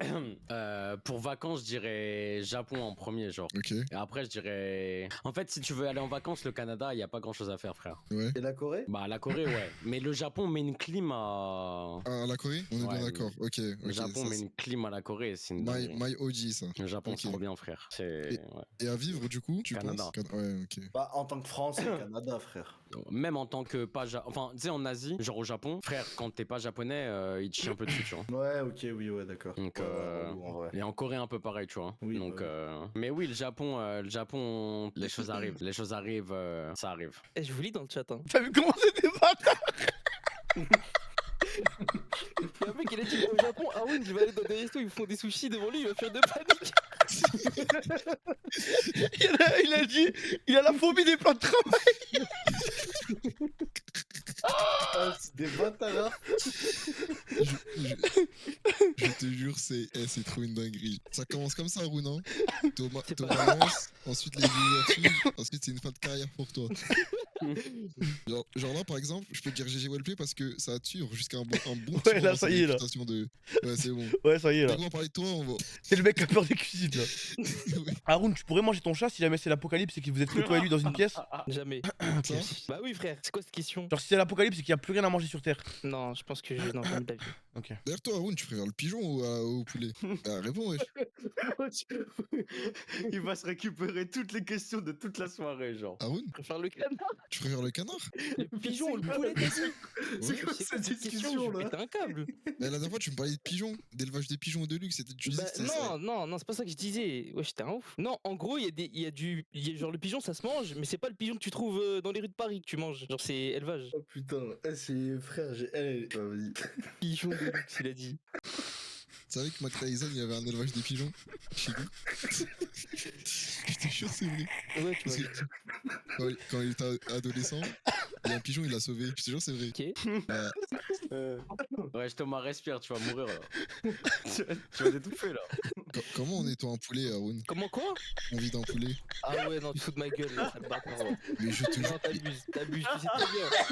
pour vacances, je dirais Japon en premier, genre. Ok, Et après, je dirais. En fait, si tu veux aller en vacances, le Canada, il y a pas grand chose à faire, frère. ouais. Et la Corée? Bah, la Corée, ouais. Mais le Japon met une clim à. Ah, la Corée? On est Ouais, bien d'accord. Ok, Le ok. Japon ça, met une clim à la Corée, c'est une. my OG, ça. Le Japon, Ok. c'est trop bien, frère. C'est. ouais. Et à vivre, du coup, tu Canada. penses Ouais, ok. Bah, en tant que Français, Canada, frère. Même en tant que pas. Enfin, tu sais, en Asie, genre au Japon, frère, quand t'es pas japonais, ils te chient un peu dessus, tu vois. Ouais, ok, oui, ouais, d'accord. Donc, Ouais, relou, en vrai. Et en Corée, un peu pareil, tu vois. Oui, Donc, bah mais oui, le Japon, les choses arrivent. Les choses arrivent, ça arrive. Eh, je vous lis dans le chat. Hein. T'as vu comment c'était bâtard? Il y a un mec, il a dit au Japon, ah oui, je vais aller dans des restos, ils me font des sushis devant lui, il va faire de panique. Il a dit, il a la phobie des plans de travail. Ah, c'est des bâtards. Je te jure, c'est trop une dinguerie. Ça commence comme ça, Haroun, hein. C'est Thomas lance, ensuite les viewers suivent, ensuite c'est une fin de carrière pour toi. Genre là, par exemple, je peux te dire GG Wellplay parce que ça attire jusqu'à un bon Ouais, là, moment, ça c'est y est, là. réputation de... Ouais, c'est bon. Ouais, ça y est là. Dès qu'on va parler de toi, on va... C'est le mec qui a peur des cuisines là. Haroun, tu pourrais manger ton chat si jamais c'est l'apocalypse et que vous êtes que toi et lui dans une pièce? Jamais. Ça Bah oui, frère, c'est quoi cette question? Genre si c'est l'apocalypse et qu'il y a plus rien à manger sur Terre. Non, je pense que je. Non, jamais de la vie. Ok. D'ailleurs, toi, Haroun, tu préfères le pigeon au poulet? Réponds, wesh. Il va se récupérer toutes les questions de toute la soirée, genre. Haroun, Je préfère le canard, tu préfères le canard? le pigeon ou le poulet, t'as dit? C'est quoi C'est cette cette discussion question? Je vais là? péter un câble. Mais la dernière fois, tu me parlais de pigeons, d'élevage de pigeons de luxe, tu disais Bah, que c'était ça. non, c'est pas ça que je disais. Ouais, j'étais un ouf. Non, en gros, genre le pigeon, ça se mange, mais c'est pas le pigeon que tu trouves dans les rues de Paris que tu manges. Genre, c'est élevage. Oh putain, c'est frère, j'ai. Vas-y. Pigeon de luxe, il a dit. Tu savais que Mike Tyson, il y avait un élevage de pigeons chez lui? Je te jure, c'est vrai. Ouais, tu Parce vois. que quand il était adolescent, il y a un pigeon, il l'a sauvé. Je te jure, c'est vrai. Ok. Ouais, Thomas, respire, tu vas mourir là. Tu vas t'étouffer là. Comment on nettoie un poulet, Haroun? Comment quoi? On vit d'un poulet. Ah ouais, non, tu fous de ma gueule, là, sale bâtard. Ouais. Mais je te Non, jure. t'abuses, tu sais très bien.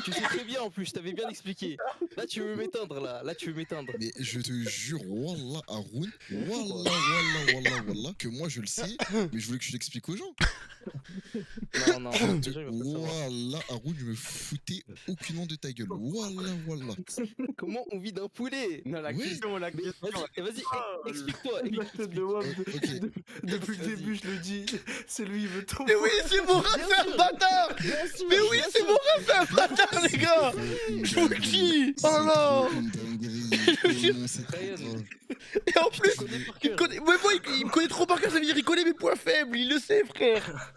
Tu sais très bien en plus, je t'avais bien expliqué. Là, tu veux m'éteindre, là, tu veux m'éteindre. Mais je te jure, Wallah, Haroun, Wallah, que moi je le sais, mais je voulais que je l'explique aux gens. Non, déjà, il va pas savoir. Wallah, Haroun, je me foutais aucunement de ta gueule. Wallah. Comment on vit d'un poulet? Non, la Ouais. question. Vas-y, explique-toi. Ok, Depuis le début, je le dis, c'est lui, il veut tout. Mais oui, c'est mon ref, c'est un bâtard! Mais oui, c'est mon ref, c'est un bâtard, les gars! Je vous le dis! Oh là Et en plus, il me connaît trop par cœur, ça veut dire qu'il connaît mes points faibles, il le sait, frère!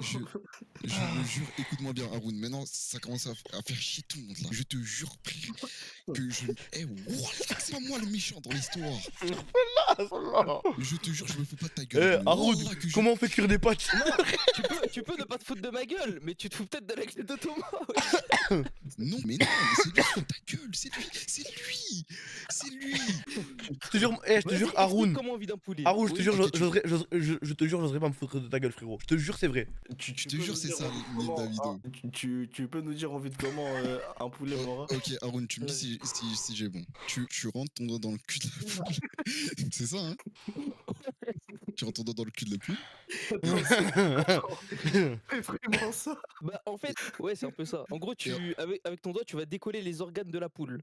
Je le jure, écoute-moi bien, Haroun. Maintenant, ça commence à faire chier tout le monde là. Je te jure, frère, que je. Eh, Wallah, c'est pas moi le méchant dans l'histoire. Je te jure, je me fous pas de ta Eh, gueule. Haroun, Wallah, que je- comment on fait cuire des pâtes? Tu peux ne pas te foutre de ma gueule, mais tu te fous peut-être de la gueule de Thomas. Non, mais c'est lui, ta gueule, c'est lui. Je te jure, je te Vas-y, jure, explique Haroun. Comment on vit d'un poulet? Haroun, je te Oui, jure, ok, je te jure, j'oserais pas me foutre de ta gueule, frérot. Je te jure, c'est vrai. Je te jure, c'est ça, l'île Davido. Tu peux nous dire envie de comment un poulet Mora? Ok, Haroun, tu me dis si j'ai bon. Tu rentres ton doigt dans le cul de la poule. C'est ça, hein? Tu rentres ton doigt dans le cul de la poule. C'est vraiment ça. Bah en fait, ouais, c'est un peu ça. En gros, avec ton doigt, tu vas décoller les organes de la poule.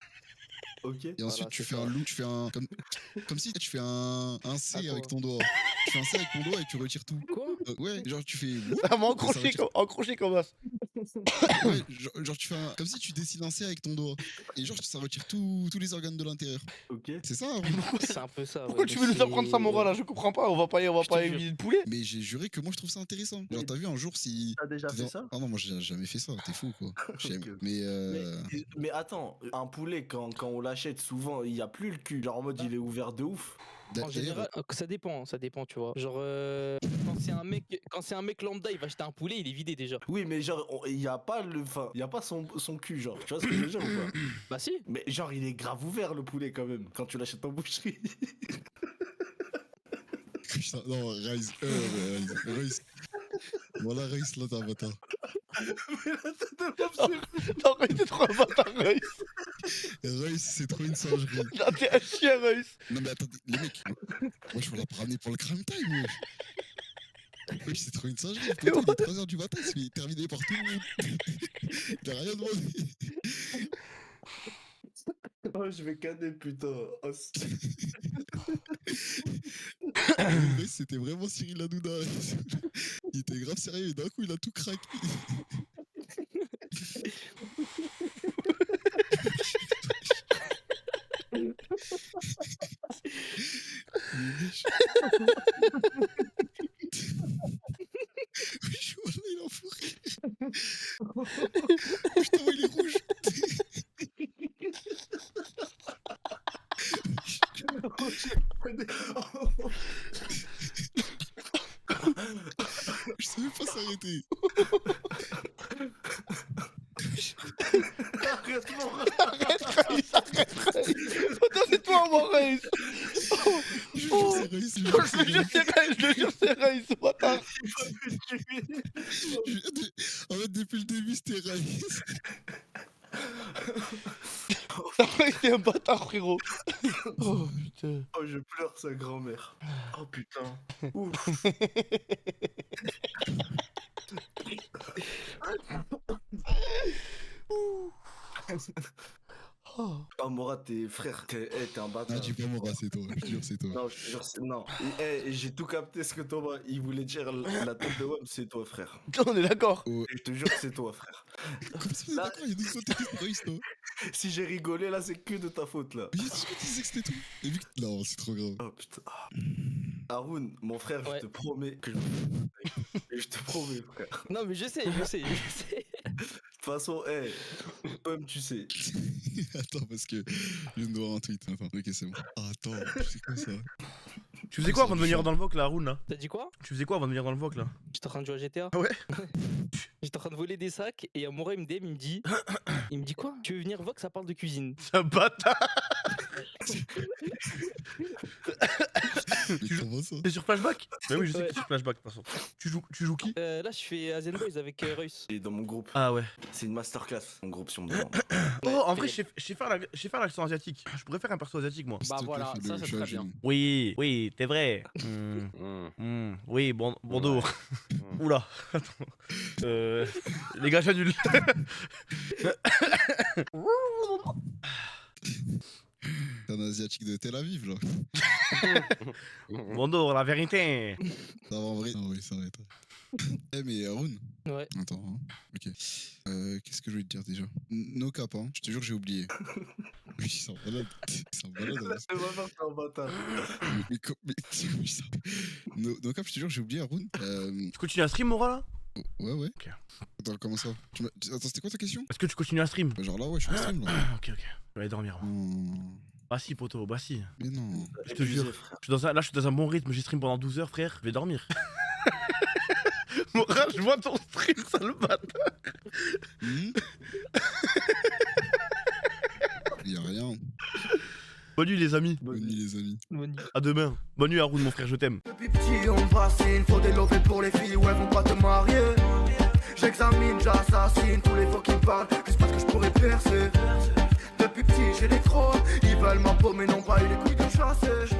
Ok. Et ensuite, Voilà, tu c'est fais ça. un loup, tu fais un. Comme si tu fais un C Attends. avec ton doigt. Tu fais un C avec ton doigt et tu retires tout. Quoi? Ouais, genre tu fais. Ah, mais en Ça crochet comme ça. Ouais, genre tu fais un. Comme si tu dessines un C avec ton doigt. Et genre ça retire tous les organes de l'intérieur. Ok. C'est ça, Haroun? C'est un peu ça. Pourquoi ouais, tu mais veux nous apprendre ça, c'est- Mora, là? Je comprends pas, on va pas Je te jure. éviter de poulet. Mais j'ai juré que moi je trouve ça intéressant. Genre Mais- t'as vu un jour si. T'as déjà fait ça? Ah non, moi j'ai jamais fait ça, t'es fou quoi. Ok. Mais Mais attends, un poulet, quand on l'achète, souvent, il y a plus le cul. Genre en mode, il est ouvert de ouf. En d'ailleurs, général, ça dépend, tu vois. Genre, quand c'est un mec lambda, il va acheter un poulet, il est vidé déjà. Oui, mais genre, il y a pas enfin, il y a pas son cul, genre. Tu vois ce que je veux dire ou pas? Bah si. Mais genre, il est grave ouvert le poulet quand même, quand tu l'achètes en boucherie. putain, non, Rice. Voilà, Rice, là t'es un bâtard. Mais la tête de l'homme, c'est Non, mais t'es trop un bâtard, Reus. Rice, c'est trop une singerie. Là, t'es un chien, Reus. Non mais attendez, les mecs, moi je vais la ramener pour le crime time, wesh. Wesh, c'est trop une singerie. Le poteau, il est 3h du matin, il se fait terminer par tout le monde. Il a rien demandé. Oh, je vais canner, putain. Oh, Rice, c'était vraiment Cyril Hanouna. Il était grave sérieux et d'un coup il a tout craqué. Wesh, voilà, il est enfourré. Putain, il est rouge. Je savais pas s'arrêter. Arrête, Arrête, Reis, arrête, Reis. Attends, c'est toi, moi, Reis. Je Oh. jure, c'est Reis, Je le jure, c'est Reis, je le jure, c'est Reis, ce bâtard. En fait, depuis le début, c'était Raïs. Reis, t'es un bâtard, frérot. Oh, putain. Oh, je pleure sa grand-mère. Oh putain. Ouf. Oh. Oh, Morat, t'es frère, t'es un bâtard. Ah, dis pas Mora, c'est toi, je te jure, c'est toi. Non, je te jure, non. J'ai tout capté ce que Thomas, il voulait dire. La tête de WAM, c'est toi, frère. On est d'accord. Je te jure que c'est toi, frère. Comme ça, on est Là- d'accord, il y a d'autres fois, t'étais Raïs, toi. Si j'ai rigolé, là, c'est que de ta faute, là. Mais j'ai dit que tu disais que c'était toi. Et vu que. Non, c'est trop grave. Oh putain. Haroun, mon frère, Ouais. je te promets que je. Je te promets, frère. Non, mais je sais. De toute façon, toi-même, tu sais. Attends, parce que je viens de voir un tweet. Attends, ok, c'est bon. Ah, attends, c'est quoi ça? Tu faisais quoi avant de venir dans le VOC, là, Haroun, là? T'as dit quoi? Tu faisais quoi avant de venir dans le VOC, là? J'étais en train de jouer à GTA. Ouais. J'étais en train de voler des sacs et Amora il me DM, il me dit. Il me dit quoi? Tu veux venir Vox, ça parle de cuisine. C'est un bâtard. Mais comment ça? T'es sur Flashback? Bah oui, je sais Ouais. que t'es sur Flashback, de toute façon. Tu joues qui? Là, je fais Azen Boys avec Reus. Et dans mon groupe, Ah ouais. c'est une masterclass, mon groupe, si on me demande. Oh, en vrai, je sais faire l'accent asiatique. Je pourrais faire un perso asiatique, moi. S'il Bah te plaît, voilà, fais-le, ça je suis serait un bien. génie. Oui, oui, t'es vrai. Oui, bon, bonjour. Oula, attends. Les gars, j'annule. T'es un asiatique de Tel Aviv, là. Bonjour, la vérité. Ça va en vrai? Ah oui, ça va être. Eh, mais Haroun. Ouais. Attends, hein. Ok. Qu'est-ce que je voulais te dire déjà? No cap, hein. Je te jure, j'ai oublié. Oui, c'est un malade. C'est un malade. hein. C'est vraiment un bâtard. Oui, ça- No cap, je te jure, j'ai oublié, Haroun. Tu continues à stream, Mora, là? Ouais, ouais. Ok. Attends, comment ça? Attends, c'était quoi ta question? Est-ce que tu continues à stream? Bah, genre là, ouais, je suis en stream, là. Ok, ok. Je vais aller dormir, moi. Hmm. Bah si, poto, bah si. Mais non. Je te jure. Là, je suis dans un bon rythme. J'ai stream pendant 12 heures, frère. Je vais dormir. Mora, je vois ton stream, sale bâtard. Hmm. Y'a rien. Bonne nuit, les amis. Bonne nuit, les amis. Bonne nuit. À demain. Bonne nuit, Haroun, mon frère, je t'aime. Depuis petit on me bassine, faut des lovés pour les filles ou elles vont pas te marier. J'examine, j'assassine tous les faux qui me parlent, juste parce que je pourrais percer. Depuis petit j'ai des crocs, ils veulent ma peau mais n'ont pas eu les couilles de chasser.